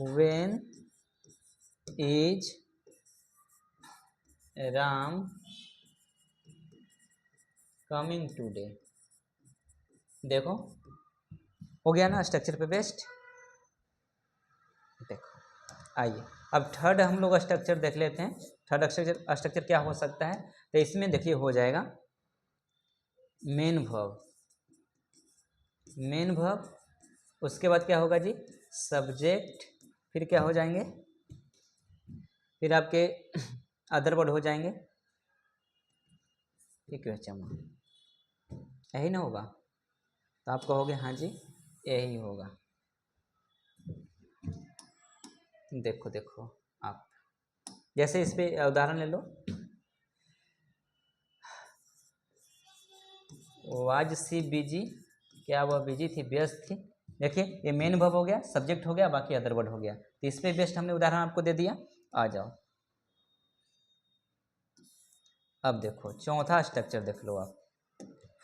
when is Ram coming today. देखो हो गया ना स्ट्रक्चर पे बेस्ट। आइए अब थर्ड हम लोग स्ट्रक्चर देख लेते हैं। थर्ड स्ट्रक्चर क्या हो सकता है, तो इसमें देखिए हो जाएगा मेन वर्ब, उसके बाद क्या होगा जी सब्जेक्ट, फिर क्या हो जाएंगे, फिर आपके अदर वर्ड हो जाएंगे, ठीक है चमा, यही ना होगा, तो आप कहोगे हाँ जी यही होगा। देखो देखो आप जैसे इस पे उदाहरण ले लो, वाज सी बिजी, क्या वह बिजी थी, व्यस्त थी। देखिए ये मेन वर्ब हो गया, सब्जेक्ट हो गया, बाकी अदर वर्ड हो गया, तो इस पे बेस्ट हमने उदाहरण आपको दे दिया। आ जाओ अब देखो चौथा स्ट्रक्चर देख लो आप।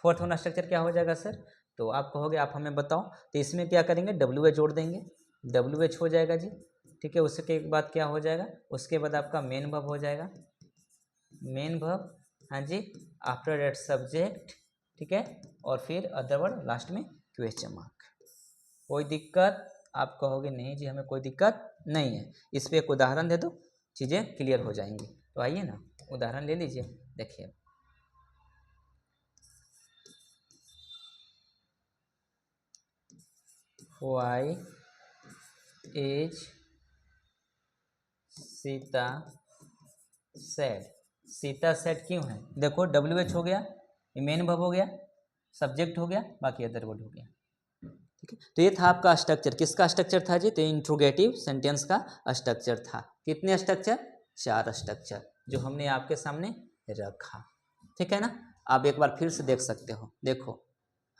फोर्थ वाला स्ट्रक्चर क्या हो जाएगा सर, तो आप कहोगे आप हमें बताओ, तो इसमें क्या करेंगे WH जोड़ देंगे, WH हो जाएगा जी, ठीक है। उसके बाद क्या हो जाएगा, उसके बाद आपका मेन वर्ब हो जाएगा, मेन वर्ब हाँ जी, आफ्टर दैट सब्जेक्ट, ठीक है, और फिर अदर वर्ड लास्ट में क्वेश्चन मार्क। कोई दिक्कत, आप कहोगे नहीं जी हमें कोई दिक्कत नहीं है, इस पर एक उदाहरण दे दो चीज़ें क्लियर हो जाएंगी। तो आइए ना उदाहरण ले लीजिए, देखिए why has Sita said, Sita said क्यों है, देखो WH हो गया, ये मेन वर्ब हो गया, सब्जेक्ट हो गया, बाकी अदर वर्ड हो गया, ठीक है। तो ये था आपका स्ट्रक्चर, किसका स्ट्रक्चर था जी, तो इंट्रोगेटिव सेंटेंस का स्ट्रक्चर था। कितने स्ट्रक्चर, 4 स्ट्रक्चर जो हमने आपके सामने रखा, ठीक है ना। आप एक बार फिर से देख सकते हो, देखो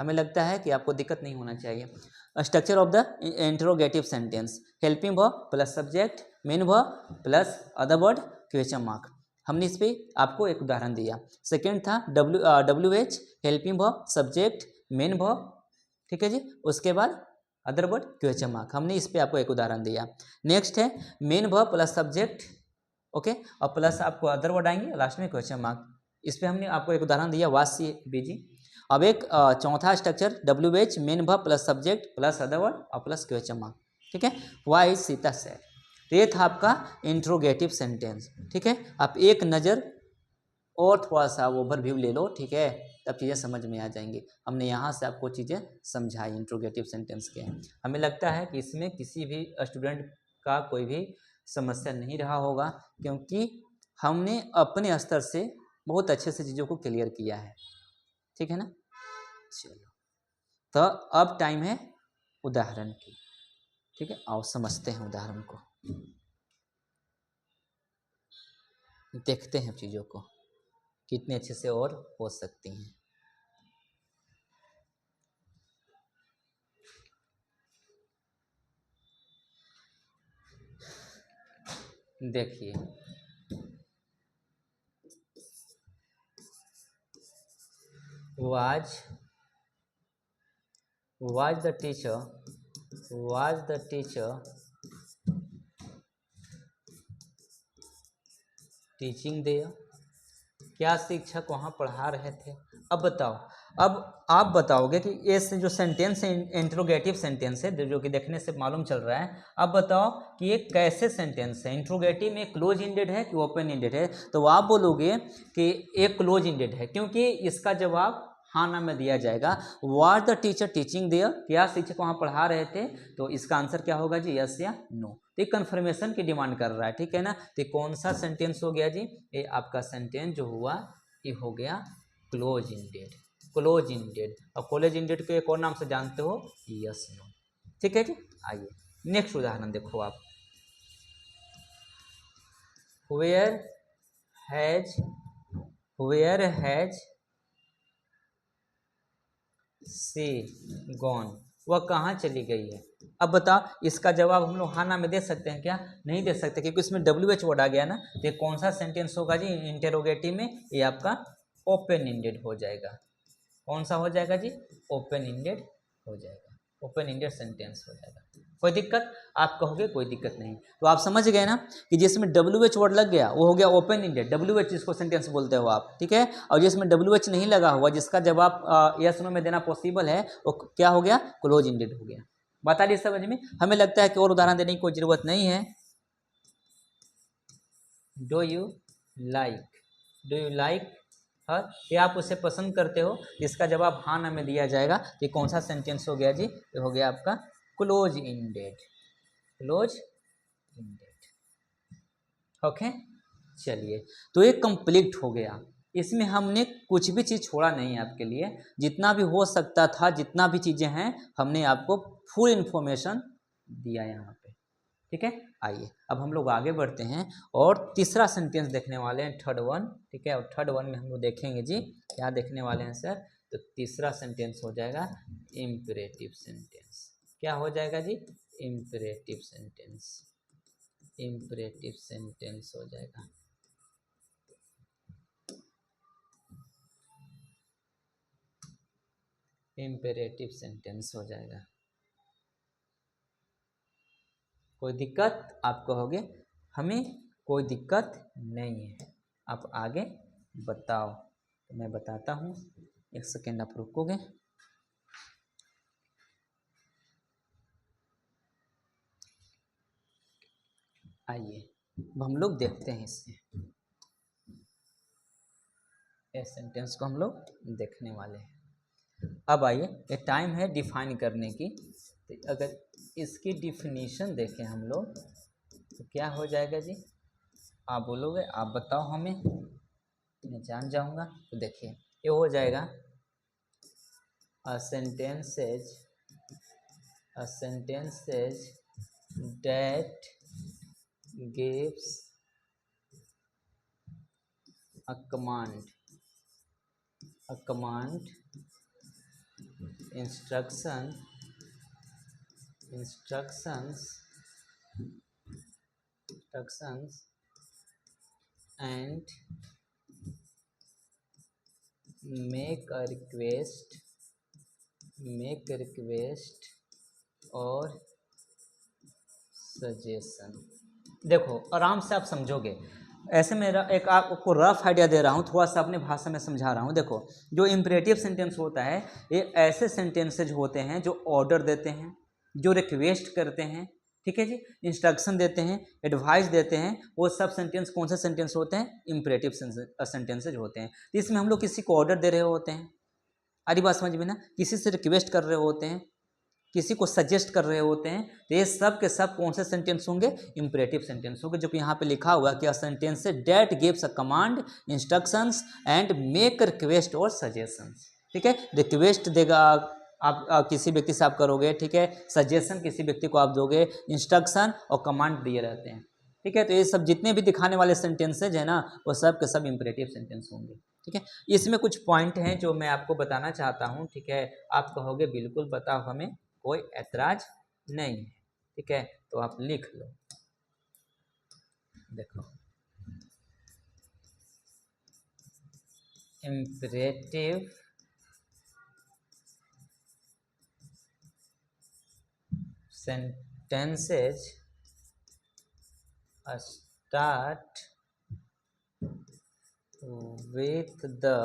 हमें लगता है कि आपको दिक्कत नहीं होना चाहिए। Structure of the interrogative sentence, helping verb plus subject, main verb plus other word question mark. हमने इस पे आपको एक उदाहरण दिया। सेकेंड था WH, helping verb, subject, main verb, ठीक है जी, उसके बाद अदर वर्ड क्वेश्चन मार्क, हमने इस पे आपको एक उदाहरण दिया। नेक्स्ट है main verb plus subject, okay, और प्लस आपको अदर वर्ड आएंगे, लास्ट में क्वेश्चन मार्क। इस पे हमने आपको एक उदाहरण दिया वाज सी बिजी। अब एक चौथा structure WH, main verb plus subject plus other word और प्लस क्वेश्चन मार्क, ठीक है, वाई सीता सैड। तो ये था आपका इंट्रोगेटिव सेंटेंस, ठीक है। आप एक नज़र और थोड़ा सा ओवरव्यू ले लो, ठीक है, तब चीज़ें समझ में आ जाएंगी। हमने यहाँ से आपको चीज़ें समझाई इंट्रोगेटिव सेंटेंस के। हमें लगता है कि इसमें किसी भी स्टूडेंट का कोई भी समस्या नहीं रहा होगा, क्योंकि हमने अपने स्तर से बहुत अच्छे से चीज़ों को क्लियर किया है, ठीक है ना। चलो तो अब टाइम है उदाहरण की, ठीक है, आओ समझते हैं उदाहरण को, देखते हैं चीज़ों को कितने अच्छे से और हो सकती हैं। देखिए was the teacher teaching there, क्या शिक्षक वहाँ पढ़ा रहे थे। अब बताओ, अब आप बताओगे कि ये जो सेंटेंस है इंट्रोगेटिव सेंटेंस है, जो कि देखने से मालूम चल रहा है। अब बताओ कि ये कैसे सेंटेंस है, इंट्रोगेटिव में क्लोज इंडेड है कि ओपन इंडेड है। तो आप बोलोगे कि एक क्लोज इंडेड है, क्योंकि इसका जवाब हाँ ना में दिया जाएगा। Was the teacher teaching there, क्या शिक्षक वहाँ पढ़ा रहे थे, तो इसका आंसर क्या होगा जी, यस या नो। तो कंफर्मेशन की डिमांड कर रहा है, ठीक है ना। तो कौन सा सेंटेंस हो गया जी, ये आपका सेंटेंस जो हुआ ये हो गया क्लोज इंडेड, क्लोज इंडेड। और क्लोज इंडेड को एक और नाम से जानते हो, यस नो, ठीक है जी। आइए नेक्स्ट उदाहरण देखो आप, वेयर हैज सी गॉन, वह कहाँ चली गई है। अब बताओ इसका जवाब हम लोग हाँ ना में दे सकते हैं क्या, नहीं दे सकते, क्योंकि इसमें WH वर्ड आ गया ना। तो ये कौन सा सेंटेंस होगा जी इंटेरोगेटिव में, ये आपका ओपन इंडेड हो जाएगा। कौन सा हो जाएगा जी, ओपन इंडेड हो जाएगा, ओपन इंडेड सेंटेंस हो जाएगा। कोई दिक्कत, आप कहोगे कोई दिक्कत नहीं। तो आप समझ गए ना कि जिसमें WH वर्ड लग गया वो हो गया ओपन इंडेड, WH जिसको सेंटेंस बोलते हो आप, ठीक है। और जिसमें WH नहीं लगा हुआ, जिसका जवाब यस नो में देना पॉसिबल है, वो क्या हो गया, क्लोज इंडेड हो गया। बता दी समझ में। हमें लगता है कि और उदाहरण देने की कोई ज़रूरत नहीं है, do you like, do you like her, ये आप उसे पसंद करते हो, इसका जवाब हाँ ना में दिया जाएगा। तो ये कौन सा सेंटेंस हो गया जी? ये हो गया आपका close ended, close ended. Okay, चलिए, तो ये कंप्लीट हो गया। इसमें हमने कुछ भी चीज़ छोड़ा नहीं है आपके लिए, जितना भी हो सकता था, जितना भी चीज़ें हैं, हमने आपको फुल इन्फॉर्मेशन दिया यहाँ पे। ठीक है, आइए अब हम लोग आगे बढ़ते हैं और तीसरा सेंटेंस देखने वाले हैं, थर्ड वन। ठीक है, और थर्ड वन में हम लोग देखेंगे जी क्या देखने वाले हैं सर? तो तीसरा सेंटेंस हो जाएगा इम्परेटिव सेंटेंस। क्या हो जाएगा जी? इम्परेटिव सेंटेंस, इम्परेटिव सेंटेंस हो जाएगा। इम्परेटिव सेंटेंस हो जाएगा। कोई दिक्कत? आप कहोगे हमें कोई दिक्कत नहीं है, आप आगे बताओ। तो मैं बताता हूँ, एक सेकेंड आप रुकोगे। आइए अब हम लोग देखते हैं इससे, इस सेंटेंस को हम लोग देखने वाले हैं। अब आइए, ये टाइम है डिफाइन करने की। तो अगर इसकी डिफिनीशन देखें हम लोग तो क्या हो जाएगा जी? आप बोलोगे, आप बताओ हमें, मैं जान जाऊंगा। तो देखिए ये हो जाएगा a sentence that gives a command, instructions and make a request और सजेशन। देखो आराम से आप समझोगे, ऐसे मेरा एक आपको रफ आइडिया दे रहा हूँ, थोड़ा सा अपने भाषा में समझा रहा हूँ। देखो, जो इम्परेटिव सेंटेंस होता है, ये ऐसे सेंटेंसेज होते हैं जो ऑर्डर देते हैं, जो रिक्वेस्ट करते हैं, ठीक है जी, इंस्ट्रक्शन देते हैं, एडवाइस देते हैं। वो सब सेंटेंस कौन से सेंटेंस होते हैं? इम्परेटिव सेंटेंसेज होते हैं। तो इसमें हम लोग किसी को ऑर्डर दे रहे होते हैं, आरी बात समझ में ना, किसी से रिक्वेस्ट कर रहे होते हैं, किसी को सजेस्ट कर रहे होते हैं। तो ये सब के सब कौन से सेंटेंस होंगे? इम्परेटिव सेंटेंस होंगे, जो कि यहाँ पे लिखा हुआ कि a sentence that gives a command, instructions and make request और सजेशंस। ठीक है, रिक्वेस्ट देगा आप किसी व्यक्ति से आप करोगे, ठीक है, सजेशन किसी व्यक्ति को आप दोगे, इंस्ट्रक्शन और कमांड दिए रहते हैं। ठीक है, तो ये सब जितने भी दिखाने वाले सेंटेंसेज है ना, वो सब के सब इम्परेटिव सेंटेंस होंगे। ठीक है, इसमें कुछ पॉइंट हैं जो मैं आपको बताना चाहता हूँ। ठीक है, आप कहोगे बिल्कुल बताओ, हमें कोई ऐतराज नहीं है। ठीक है, तो आप लिख लो। देखो, imperative sentences start with the,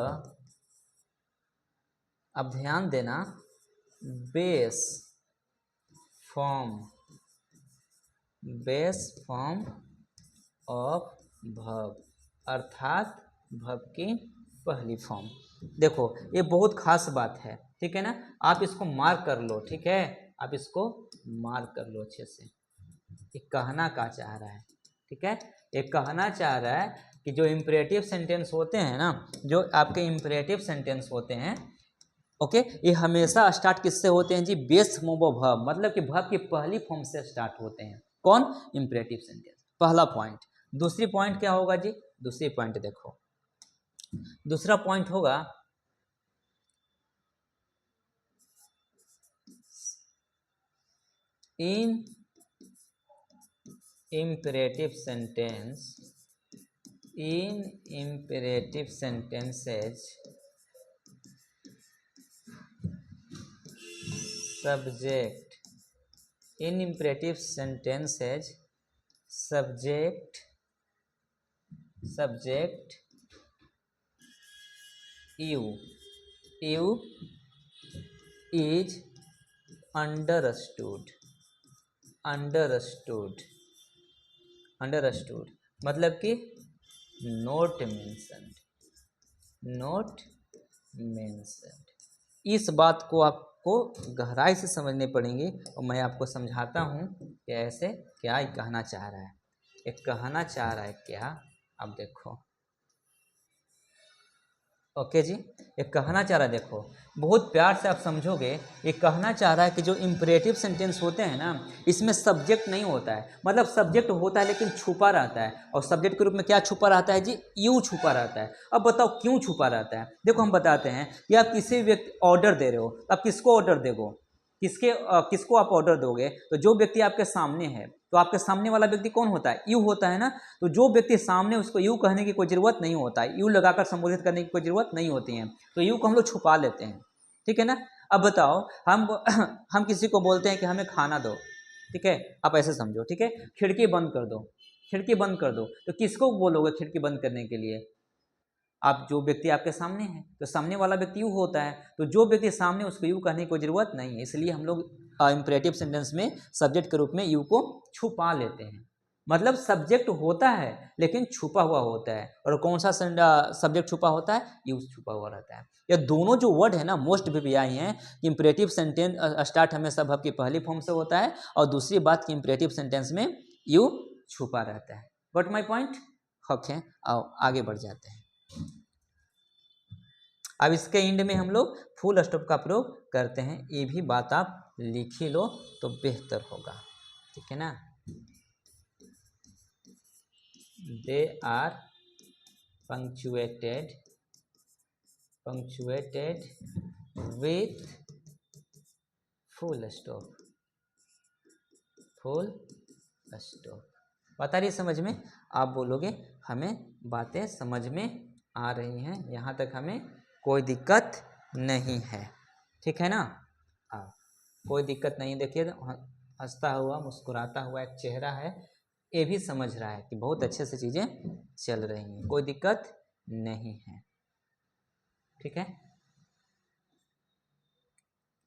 अब ध्यान देना, बेस फॉर्म ऑफ verb, अर्थात verb की पहली फॉर्म। देखो ये बहुत खास बात है, ठीक है ना, आप इसको मार्क कर लो। ठीक है, आप इसको मार्क कर लो अच्छे से। ये कहना क्या चाह रहा है? ठीक है, ये कहना चाह रहा है कि जो इम्परेटिव सेंटेंस होते हैं ना, जो आपके इम्परेटिव सेंटेंस होते हैं, ओके, ये हमेशा स्टार्ट किससे होते हैं जी? बेस फॉर्म ऑफ वर्ब, मतलब कि वर्ब की पहली फॉर्म से स्टार्ट होते हैं। कौन? Imperative sentence. पहला पॉइंट। दूसरी पॉइंट क्या होगा जी? दूसरी पॉइंट देखो, दूसरा पॉइंट होगा इन imperative sentences subject, in imperative sentences subject you is understood, मतलब कि नोट मेंशन्ड, नोट मेंशन्ड। इस बात को आपको गहराई से समझने पड़ेंगे और मैं आपको समझाता हूँ कि ऐसे क्या ये कहना चाह रहा है। ये कहना चाह रहा है क्या, अब देखो। ओके जी, ये कहना चाह रहा है, देखो बहुत प्यार से आप समझोगे। ये कहना चाह रहा है कि जो इम्परेटिव सेंटेंस होते हैं ना, इसमें सब्जेक्ट नहीं होता है, मतलब सब्जेक्ट होता है लेकिन छुपा रहता है। और सब्जेक्ट के रूप में क्या छुपा रहता है जी, यू छुपा रहता है। अब बताओ क्यों छुपा रहता है। देखो हम बताते हैं कि आप किसी व्यक्ति ऑर्डर दे रहे हो, आप किसको ऑर्डर दोगे, किसको आप ऑर्डर दोगे, तो जो व्यक्ति आपके सामने है, तो आपके सामने वाला व्यक्ति कौन होता है, यू होता है ना। तो जो व्यक्ति सामने, उसको यू कहने की कोई ज़रूरत नहीं होता है, यू लगाकर संबोधित करने की कोई ज़रूरत नहीं होती है, तो यू को हम लोग छुपा लेते हैं, ठीक है ना। अब बताओ हम हम किसी को बोलते हैं कि हमें खाना दो, ठीक है, आप ऐसे समझो, ठीक है, खिड़की बंद कर दो, खिड़की बंद कर दो, तो किसको बोलोगे खिड़की बंद करने के लिए, आप जो व्यक्ति आपके सामने है, तो सामने वाला व्यक्ति यू होता है, तो जो व्यक्ति सामने, उसको यू कहने की कोई ज़रूरत नहीं है। इसलिए हम लोग इम्परेटिव सेंटेंस में सब्जेक्ट के रूप में यू को छुपा लेते हैं। मतलब सब्जेक्ट होता है लेकिन छुपा हुआ होता है। और कौन सा सब्जेक्ट छुपा होता है, यू छुपा हुआ रहता है। ये दोनों जो वर्ड है ना, मोस्ट वीवीआई हैं। इम्परेटिव सेंटेंस स्टार्ट हमेशा वर्ब की पहली फॉर्म से होता है, और दूसरी बात कि इम्परेटिव सेंटेंस में यू छुपा रहता है। Got my point. ओके, आओ आगे बढ़ जाते हैं। अब इसके एंड में हम लोग फुल स्टॉप का प्रयोग करते हैं। ये भी बात आप लिख ही लो तो बेहतर होगा, ठीक है ना। They are punctuated with full stop, full stop. बता रही समझ में, आप बोलोगे हमें बातें समझ में आ रही हैं, यहाँ तक हमें कोई दिक्कत नहीं है, ठीक है ना। कोई दिक्कत नहीं। देखिए हंसता हुआ मुस्कुराता हुआ एक चेहरा है, ये भी समझ रहा है कि बहुत अच्छे से चीज़ें चल रही हैं, कोई दिक्कत नहीं है, ठीक है।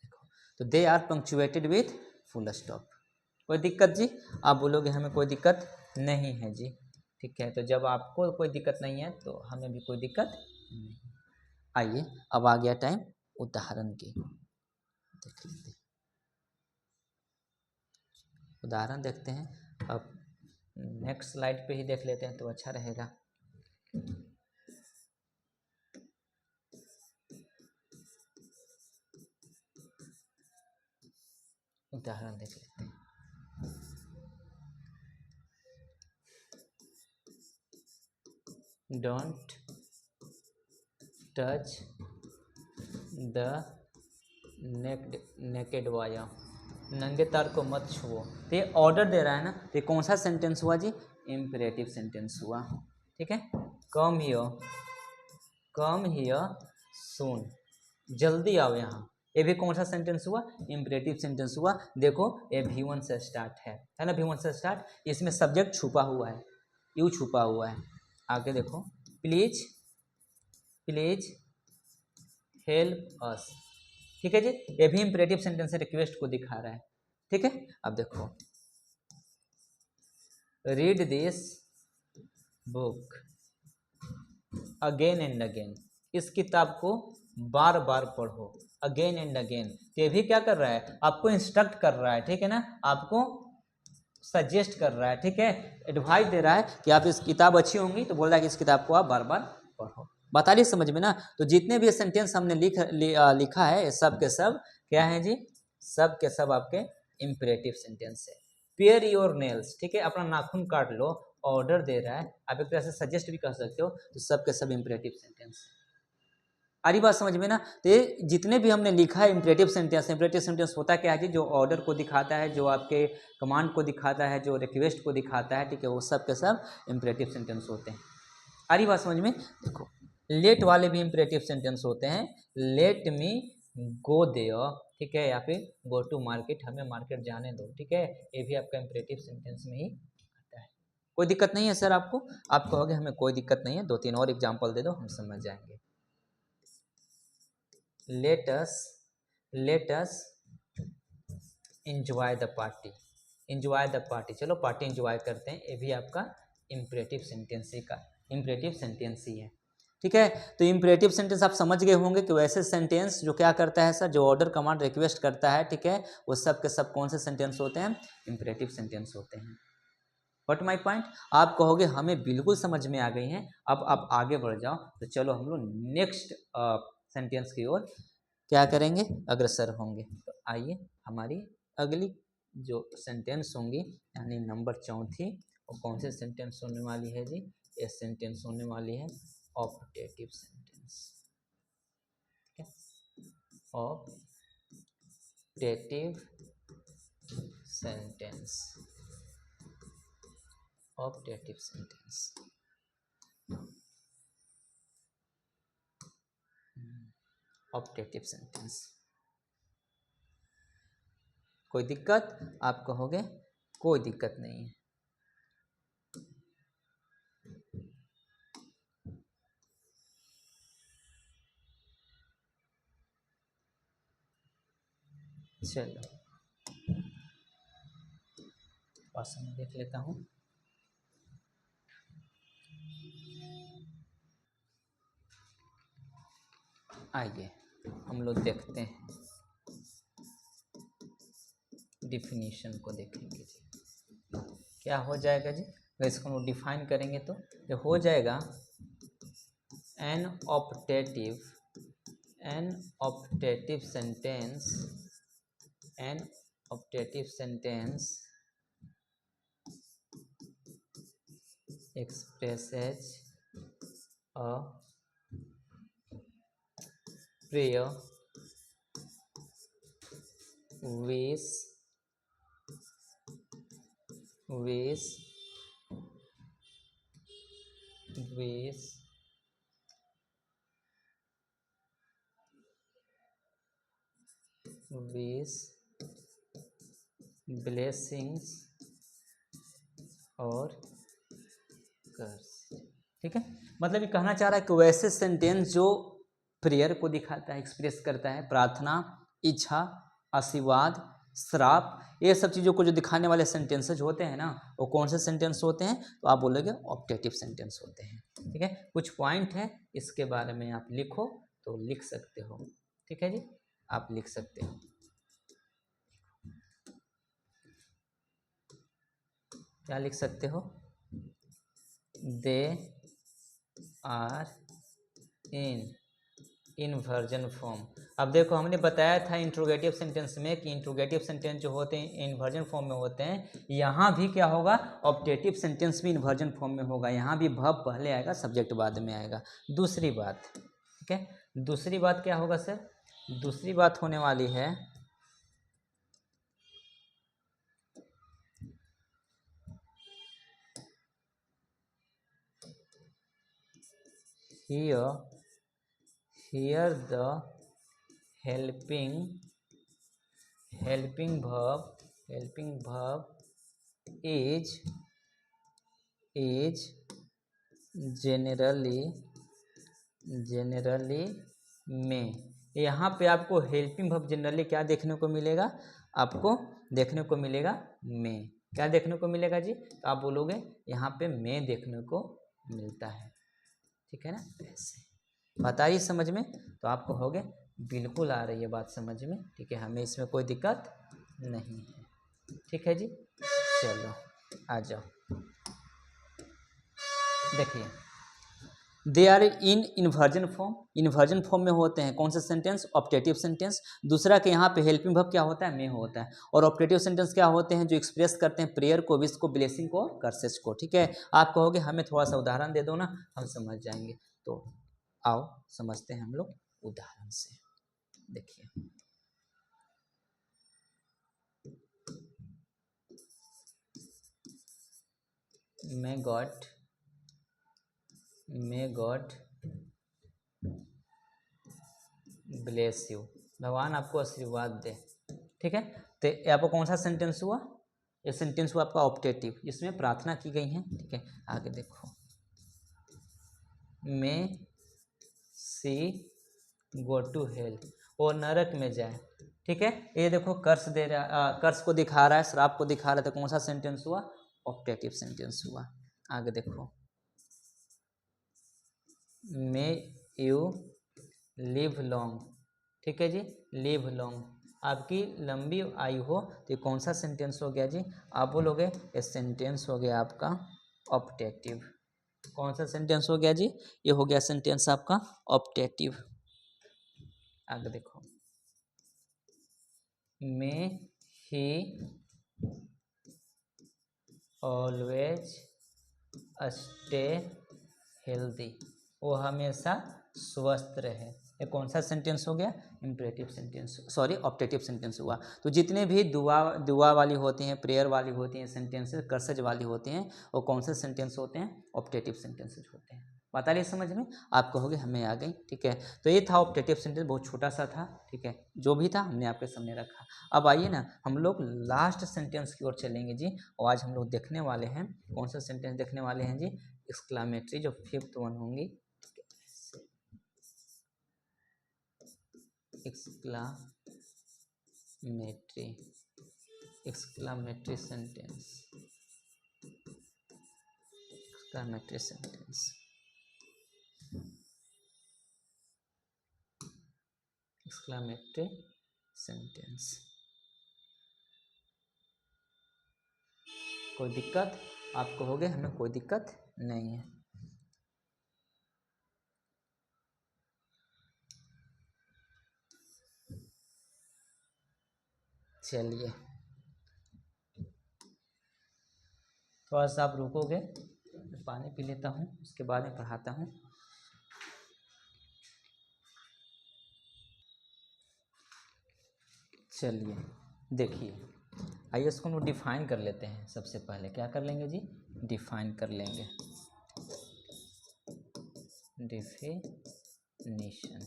देखो, तो they are punctuated with full stop. कोई दिक्कत जी, आप बोलोगे हमें कोई दिक्कत नहीं है जी, ठीक है। तो जब आपको कोई दिक्कत नहीं है तो हमें भी कोई दिक्कत नहीं। आइए अब आ गया टाइम उदाहरण की, देख लेते हैं, उदाहरण देखते हैं। अब नेक्स्ट स्लाइड पे ही देख लेते हैं तो अच्छा रहेगा। उदाहरण देख लेते हैं। Don't touch the naked wire, नंगे तार को मत छुओ। तो ये ऑर्डर दे रहा है ना, तो ये कौन सा सेंटेंस हुआ जी, इम्परेटिव सेंटेंस हुआ, ठीक है। कम हियर सून, जल्दी आओ यहाँ, ये भी कौन सा सेंटेंस हुआ, इम्परेटिव सेंटेंस हुआ। देखो ये V1 से स्टार्ट है ना, V1 से स्टार्ट, इसमें सब्जेक्ट छुपा हुआ है, यू छुपा हुआ है। आगे देखो, प्लीज हेल्प अस, ठीक है जी, ये भी इम्परेटिव सेंटेंस से रिक्वेस्ट को दिखा रहा है, ठीक है। अब देखो, read this book again and again, इस किताब को बार बार पढ़ो, अगेन एंड अगेन। तो ये भी क्या कर रहा है, आपको इंस्ट्रक्ट कर रहा है, ठीक है ना, आपको सजेस्ट कर रहा है, ठीक है, एडवाइस दे रहा है कि आप इस किताब अच्छी होंगी, तो बोल रहा है कि इस किताब को आप बार बार पढ़ो। बता रही समझ में ना। तो जितने भी सेंटेंस हमने लिखा है, सब के सब क्या है जी, सब के सब आपके इम्परेटिव सेंटेंस है। पेयर योर नेल्स, ठीक है, अपना नाखून काट लो, ऑर्डर दे रहा है, आप एक तरह से सजेस्ट भी कर सकते हो, तो सब के सब इम्परेटिव सेंटेंस है। आ रही बात समझ में ना। तो ये जितने भी हमने लिखा है इम्परेटिव सेंटेंस होता क्या है जी, जो ऑर्डर को दिखाता है, जो आपके कमांड को दिखाता है, जो रिक्वेस्ट को दिखाता है, ठीक है, वो सब के सब इम्परेटिव सेंटेंस होते हैं। आ रही बात समझ में। देखो लेट वाले भी इम्परेटिव सेंटेंस होते हैं, लेट मी गो देयर, ठीक है, या फिर गो टू मार्केट, हमें मार्केट जाने दो, ठीक है, ये भी आपका इम्परेटिव सेंटेंस में ही आता है। कोई दिक्कत नहीं है सर आपको, आप कहोगे हमें कोई दिक्कत नहीं है, 2-3 और एग्जाम्पल दे दो, हम समझ जाएंगे। let us enjoy the party, enjoy the party, चलो पार्टी एंजॉय करते हैं, ये भी आपका इम्परेटिव सेंटेंस ही का इम्परेटिव सेंटेंस ही है। ठीक है, तो इम्परेटिव सेंटेंस आप समझ गए होंगे कि वैसे सेंटेंस जो क्या करता है सर, जो ऑर्डर कमांड रिक्वेस्ट करता है, ठीक है, वो सब के सब कौन से सेंटेंस होते हैं, इम्परेटिव सेंटेंस होते हैं। व्हाट माई पॉइंट, आप कहोगे हमें बिल्कुल समझ में आ गई हैं, अब आप आगे बढ़ जाओ। तो चलो हम लोग नेक्स्ट सेंटेंस की ओर क्या करेंगे, अग्रसर होंगे। तो आइए हमारी अगली जो सेंटेंस होंगी यानी नंबर 4, और कौन से सेंटेंस होने वाली है जी, ये सेंटेंस होने वाली है ऑप्टेटिव सेंटेंस। ठीक है, optative sentence, optative sentence, optative sentence. कोई दिक्कत, आप कहोगे कोई दिक्कत नहीं है। चलो पास में देख लेता हूँ। आइए हम लोग देखते हैं, डिफिनीशन को देखेंगे जी, क्या हो जाएगा जी। अगर इसको हम डिफाइन करेंगे तो जो हो जाएगा an optative sentence, an optative sentence expresses a prayer wish wish wish wish blessings और कर्स। ठीक है, मतलब ये कहना चाह रहा है कि वैसे सेंटेंस जो प्रेयर को दिखाता है, एक्सप्रेस करता है, प्रार्थना, इच्छा, आशीर्वाद, श्राप, ये सब चीज़ों को जो दिखाने वाले सेंटेंसेज होते हैं ना, वो कौन से सेंटेंस होते हैं, तो आप बोलोगे ऑप्टेटिव सेंटेंस होते हैं। ठीक है, कुछ पॉइंट है इसके बारे में आप लिखो तो लिख सकते हो। ठीक है जी, आप लिख सकते हो। क्या लिख सकते हो, they are in inversion form. अब देखो हमने बताया था इंट्रोगेटिव सेंटेंस में कि इंट्रोगेटिव सेंटेंस जो होते हैं इन्वर्जन फॉर्म में होते हैं। यहाँ भी क्या होगा, ऑप्टेटिव सेंटेंस भी इन्वर्जन फॉर्म में होगा। यहाँ भी वर्ब पहले आएगा, सब्जेक्ट बाद में आएगा। दूसरी बात, ठीक है, दूसरी बात क्या होगा सर, दूसरी बात होने वाली है here the helping verb is generally में। यहाँ पे आपको हेल्पिंग वर्ब जनरली क्या देखने को मिलेगा, आपको देखने को मिलेगा में। क्या देखने को मिलेगा जी, तो आप बोलोगे यहाँ पे में देखने को मिलता है। ठीक है ना, ऐसे बात आ रही समझ में, तो आप कहोगे बिल्कुल आ रही है बात समझ में। ठीक है, हमें इसमें कोई दिक्कत नहीं है। ठीक है जी, चलो आ जाओ। देखिए they are in inversion form, inversion form में होते हैं कौन से सेंटेंस, ऑप्टेटिव सेंटेंस। दूसरा के यहाँ पे हेल्पिंग वर्ब क्या होता है, में होता है। और ऑप्टेटिव सेंटेंस क्या होते हैं, जो एक्सप्रेस करते हैं प्रेयर को, विश को, ब्लेसिंग को, कर्सेस को। ठीक है, आप कहोगे हमें थोड़ा सा उदाहरण दे दो ना, हम समझ जाएंगे। तो आओ समझते हैं हम लोग उदाहरण से। देखिए may God ब्लेस यू, भगवान आपको आशीर्वाद दे। ठीक है, तो यहाँ पर कौन सा सेंटेंस हुआ, ये सेंटेंस हुआ आपका ऑप्टेटिव, इसमें प्रार्थना की गई है। ठीक है, आगे देखो, मे सी गो टू हेल, वो नरक में जाए। ठीक है, ये देखो कर्स दे रहा, कर्स को दिखा रहा है, श्राप को दिखा रहा है, तो कौन सा सेंटेंस हुआ, ऑप्टेटिव सेंटेंस हुआ। आगे देखो, मे यू लिव लॉन्ग, ठीक है जी, लिव लॉन्ग, आपकी लंबी आयु हो। तो ये कौन सा सेंटेंस हो गया जी? आप बोलोगे ये सेंटेंस हो गया आपका ऑप्टेटिव। कौन सा सेंटेंस हो गया जी? ये हो गया सेंटेंस आपका ऑप्टेटिव। आगे देखो, मे ही ऑलवेज स्टे हेल्दी, वो हमेशा स्वस्थ रहे। ये कौन सा सेंटेंस हो गया? Imperative sentence, sorry optative sentence हुआ। तो जितने भी दुआ वाली होती हैं, प्रेयर वाली होती हैं सेंटेंसेस, कर्सज वाली होती हैं, वो कौन से सेंटेंस होते हैं? ऑप्टेटिव सेंटेंसेस होते हैं। बता रही समझ में? आप कहोगे हमें आ गई, ठीक है। तो ये था ऑप्टेटिव सेंटेंस, बहुत छोटा सा था, ठीक है, जो भी था हमने आपके सामने रखा। अब आइए ना हम लोग लास्ट सेंटेंस की ओर चलेंगे जी, और आज हम लोग देखने वाले हैं कौन सा सेंटेंस देखने वाले हैं जी? एक्सक्लामेटरी, जो फिफ्थ वन होंगी, exclamatory, exclamatory sentence, exclamatory sentence, exclamatory sentence. कोई दिक्कत? आप कहोगे हमें कोई दिक्कत नहीं है। चलिए थोड़ा सा आप रुकोगे, पानी पी लेता हूँ, उसके बाद में पढ़ाता हूँ। चलिए देखिए, आइए इसको हम डिफाइन कर लेते हैं। सबसे पहले क्या कर लेंगे जी? डिफाइन कर लेंगे। डिफिनीशन,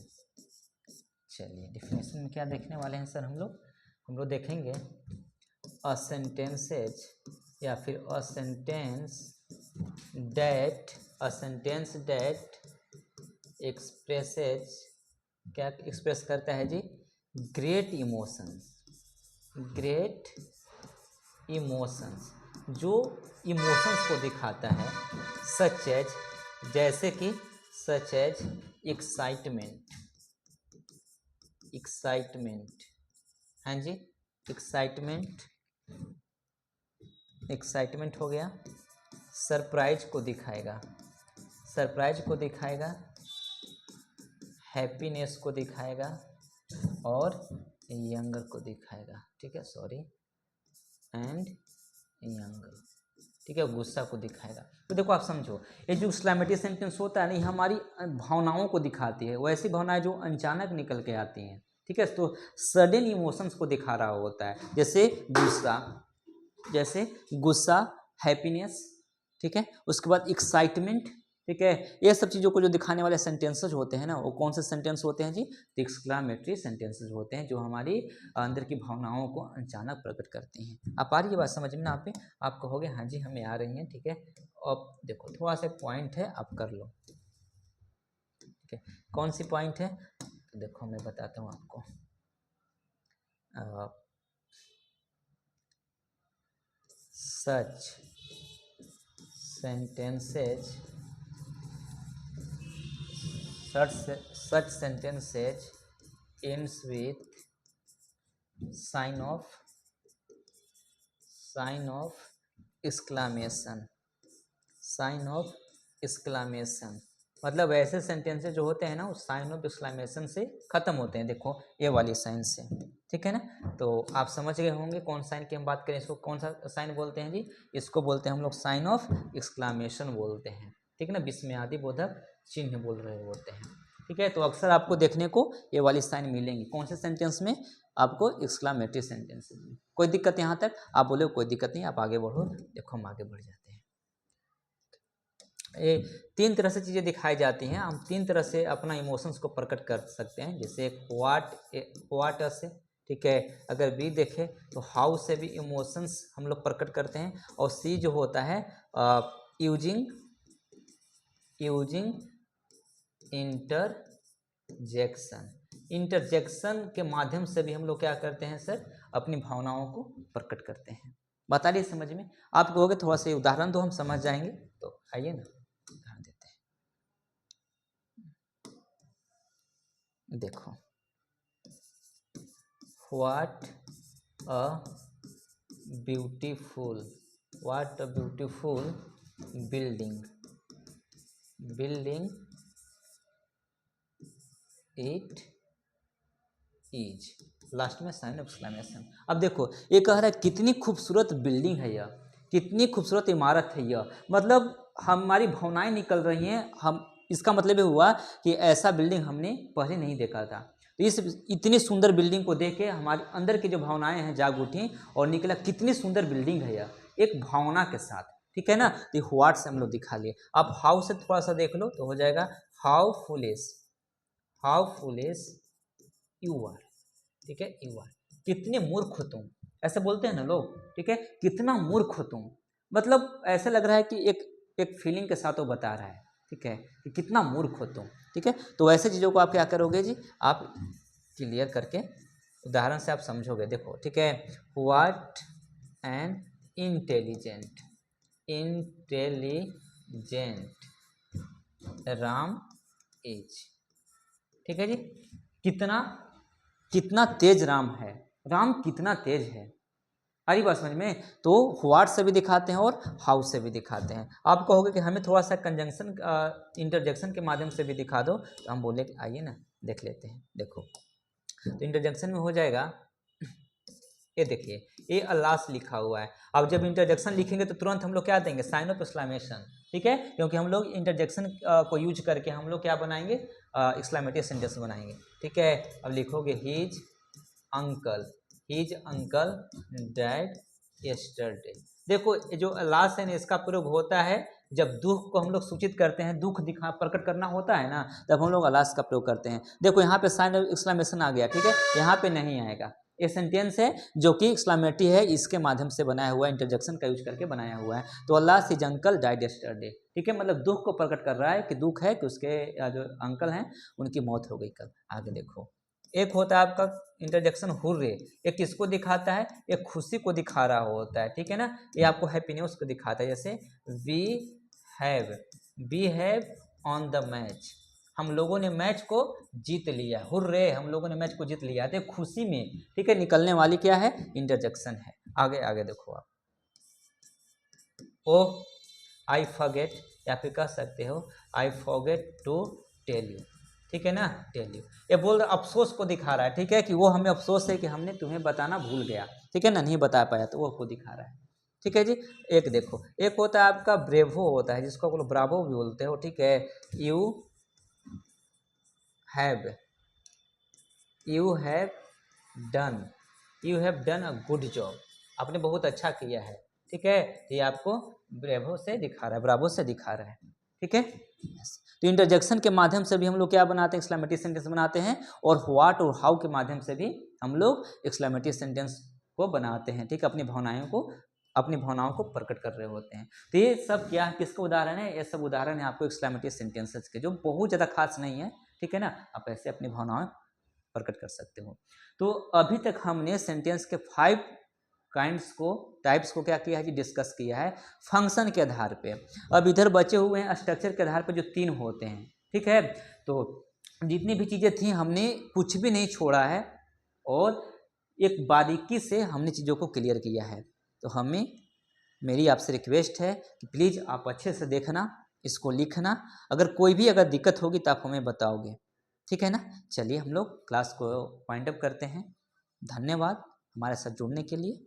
चलिए डिफिनीशन में क्या देखने वाले हैं सर? हम लोग देखेंगे अ सेंटेंसेज, या फिर अ सेंटेंस दैट एक्सप्रेसेज, क्या एक्सप्रेस करता है जी? ग्रेट इमोशंस, ग्रेट इमोशंस, जो इमोशंस को दिखाता है, सच एज, जैसे कि सच एज एक्साइटमेंट, एक्साइटमेंट, हाँ जी, एक्साइटमेंट, एक्साइटमेंट हो गया। सरप्राइज को दिखाएगा, सरप्राइज को दिखाएगा, हैप्पीनेस को दिखाएगा, और यंगर को दिखाएगा, ठीक है, सॉरी, एंड यंगर, ठीक है, गुस्सा को दिखाएगा। तो देखो आप समझो, ये जो एक्सक्लेमेटरी सेंटेंस होता है ना, ये हमारी भावनाओं को दिखाती है, वैसी भावनाएं जो अचानक निकल के आती हैं, ठीक है। तो सडन इमोशंस को दिखा रहा होता है, जैसे गुस्सा, जैसे गुस्सा, हैप्पीनेस, ठीक है, उसके बाद एक्साइटमेंट, ठीक है। ये सब चीज़ों को जो दिखाने वाले सेंटेंसेज होते हैं ना, वो कौन से सेंटेंस होते हैं जी? एक्सक्लेमेटरी सेंटेंसेज होते हैं, जो हमारी अंदर की भावनाओं को अचानक प्रकट करते हैं। आप आ रही है बात समझ में ना? आप कहोगे हाँ जी हमें आ रही हैं, ठीक है। अब देखो थोड़ा सा पॉइंट है, आप कर लो, ठीक है। कौन सी पॉइंट है? तो देखो मैं बताता हूँ आपको। सच sentences, such sentences ends with sign of exclamation, sign of exclamation, मतलब ऐसे सेंटेंसेस जो होते हैं ना, उस साइन ऑफ एक्सक्लेमेशन से खत्म होते हैं। देखो ये वाली साइन से, ठीक है ना। तो आप समझ गए होंगे कौन साइन की हम बात करें, इसको कौन सा साइन बोलते हैं जी? इसको बोलते हैं हम लोग साइन ऑफ एक्सक्लेमेशन बोलते हैं, ठीक है ना, विस्मयादि बोधक चिन्ह बोल रहे होते हैं, ठीक है। तो अक्सर आपको देखने को ये वाली साइन मिलेंगी, कौन से सेंटेंस में? आपको एक्सक्लेमेटरी सेंटेंसेस में। कोई दिक्कत यहाँ तक? आप बोले कोई दिक्कत नहीं, आप आगे बढ़ो। देखो हम आगे बढ़ जाते हैं। ये तीन तरह से चीज़ें दिखाई जाती हैं, हम तीन तरह से अपना इमोशंस को प्रकट कर सकते हैं। जैसे एक वाट से, ठीक है, अगर बी देखें तो हाउ से भी इमोशंस हम लोग प्रकट करते हैं, और सी जो होता है यूजिंग इंटरजेक्शन के माध्यम से भी हम लोग क्या करते हैं सर? अपनी भावनाओं को प्रकट करते हैं। बता रही समझ में? आप कहोगे थोड़ा सा उदाहरण दो, हम समझ जाएंगे। तो आइए ना उदाहरण देते हैं। देखो, what a beautiful, what a beautiful building, building it is, last में साइन एक्सक्लेमेशन। अब देखो ये कह रहा है कितनी खूबसूरत बिल्डिंग है यह, कितनी खूबसूरत इमारत है यह, मतलब हमारी भावनाएं निकल रही हैं। हम, इसका मतलब ये हुआ कि ऐसा बिल्डिंग हमने पहले नहीं देखा था। तो इस इतनी सुंदर बिल्डिंग को देख के हमारे अंदर की जो भावनाएं हैं जाग उठी और निकला कितनी सुंदर बिल्डिंग है यह, एक भावना के साथ, ठीक है ना। तो व्हाट से हम लोग दिखा लिए। अब हाउ से थोड़ा सा देख लो तो हो जाएगा how foolish, how foolish you are, ठीक है, यू आर, कितने मूर्ख हो तुम, ऐसे बोलते हैं ना लोग, ठीक है, कितना मूर्ख हो तुम, मतलब ऐसा लग रहा है कि एक फीलिंग के साथ वो बता रहा है, ठीक है, कि कितना मूर्ख हो तुम, ठीक है। तो ऐसे चीज़ों को आप क्या करोगे जी, आप क्लियर करके उदाहरण से आप समझोगे। देखो, ठीक है, what an intelligent, intelligent Ram is, ठीक है जी, कितना कितना तेज राम है, राम कितना तेज है। आई बात समझ में। तो व्हाट से भी दिखाते हैं और हाउ से भी दिखाते हैं। आप कहोगे कि हमें थोड़ा सा कंजंक्शन इंटरजेक्शन के माध्यम से भी दिखा दो, तो हम बोले कि आइए ना देख लेते हैं। देखो, तो इंटरजेक्शन में हो जाएगा, ये देखिए, ये अल्लाह से लिखा हुआ है। अब जब इंटरजेक्शन लिखेंगे तो तुरंत हम लोग क्या देंगे, साइन ऑफ एक्सक्लेमेशन, ठीक है, क्योंकि हम लोग इंटरजेक्शन को यूज करके हम लोग क्या बनाएंगे, एक्सक्लेमेटिव सेंटेंस बनाएंगे, ठीक है। अब लिखोगे हीज अंकल डैड यस्टरडे। देखो, जो अल्लाह से इसका प्रयोग होता है जब दुख को हम लोग सूचित करते हैं, दुख दिखा प्रकट करना होता है ना, तब हम लोग अल्लाह का प्रयोग करते हैं। देखो यहाँ पे साइन ऑफ एक्सक्लेमेशन आ गया, ठीक है, यहाँ पे नहीं आएगा। ये सेंटेंस है जो कि एक्सक्लेमेटरी है, इसके माध्यम से बनाया हुआ है, इंटरजेक्शन का यूज करके बनाया हुआ है। तो अल्लाह हिज अंकल डाइड यस्टरडे, ठीक है, मतलब दुख को प्रकट कर रहा है कि दुख है कि उसके जो अंकल हैं उनकी मौत हो गई कल। आगे देखो, एक होता है आपका इंटरजेक्शन हुर्रे, एक किसको दिखाता है, एक खुशी को दिखा रहा होता है, ठीक है ना, ये आपको हैप्पी न्यूज को दिखाता है। जैसे we have on the match, हम लोगों ने मैच को जीत लिया, हुर्रे, हम लोगों ने मैच को जीत लिया, तो खुशी में, ठीक है, निकलने वाली क्या है, इंटरजेक्शन है। आगे आगे देखो आप, ओ आई फॉरगेट, या फिर कह सकते हो I forget to tell you, ठीक है ना, टेल यू, ये बोल रहा अफसोस को दिखा रहा है, ठीक है, कि वो हमें अफसोस है कि हमने तुम्हें बताना भूल गया, ठीक है ना, नहीं बता पाया, तो वो को दिखा रहा है, ठीक है जी। एक देखो, एक होता है आपका ब्रेवो होता है, जिसको आप लोग ब्रावो भी बोलते हो, ठीक है, you have done a good job, आपने बहुत अच्छा किया है, ठीक है, ये आपको ब्रेवो से दिखा रहा है, ब्रावो से दिखा रहा है, ठीक है। तो इंटरजेक्शन के माध्यम से भी हम लोग क्या बनाते हैं, एक्सक्लेमेटरी सेंटेंस बनाते हैं, और व्हाट और हाउ के माध्यम से भी हम लोग एक्सक्लेमेटरी सेंटेंस को बनाते हैं, ठीक है, अपनी भावनाओं को प्रकट कर रहे होते हैं। तो ये सब क्या है, किसका उदाहरण है, ये सब उदाहरण है आपको एक्सक्लेमेटरी सेंटेंसेस के, जो बहुत ज़्यादा खास नहीं है, ठीक है ना, आप ऐसे अपनी भावनाएं प्रकट कर सकते हो। तो अभी तक हमने सेंटेंस के 5 काइंड्स को, टाइप्स को क्या किया है जी, डिस्कस किया है फंक्शन के आधार पे। अब इधर बचे हुए हैं स्ट्रक्चर के आधार पे जो 3 होते हैं, ठीक है। तो जितनी भी चीज़ें थी हमने कुछ भी नहीं छोड़ा है, और एक बारीकी से हमने चीज़ों को क्लियर किया है। तो हमें, मेरी आपसे रिक्वेस्ट है कि प्लीज़ आप अच्छे से देखना, इसको लिखना, अगर कोई भी अगर दिक्कत होगी तो आप हमें बताओगे, ठीक है ना। चलिए हम लोग क्लास को वाइंड अप करते हैं। धन्यवाद हमारे साथ जुड़ने के लिए।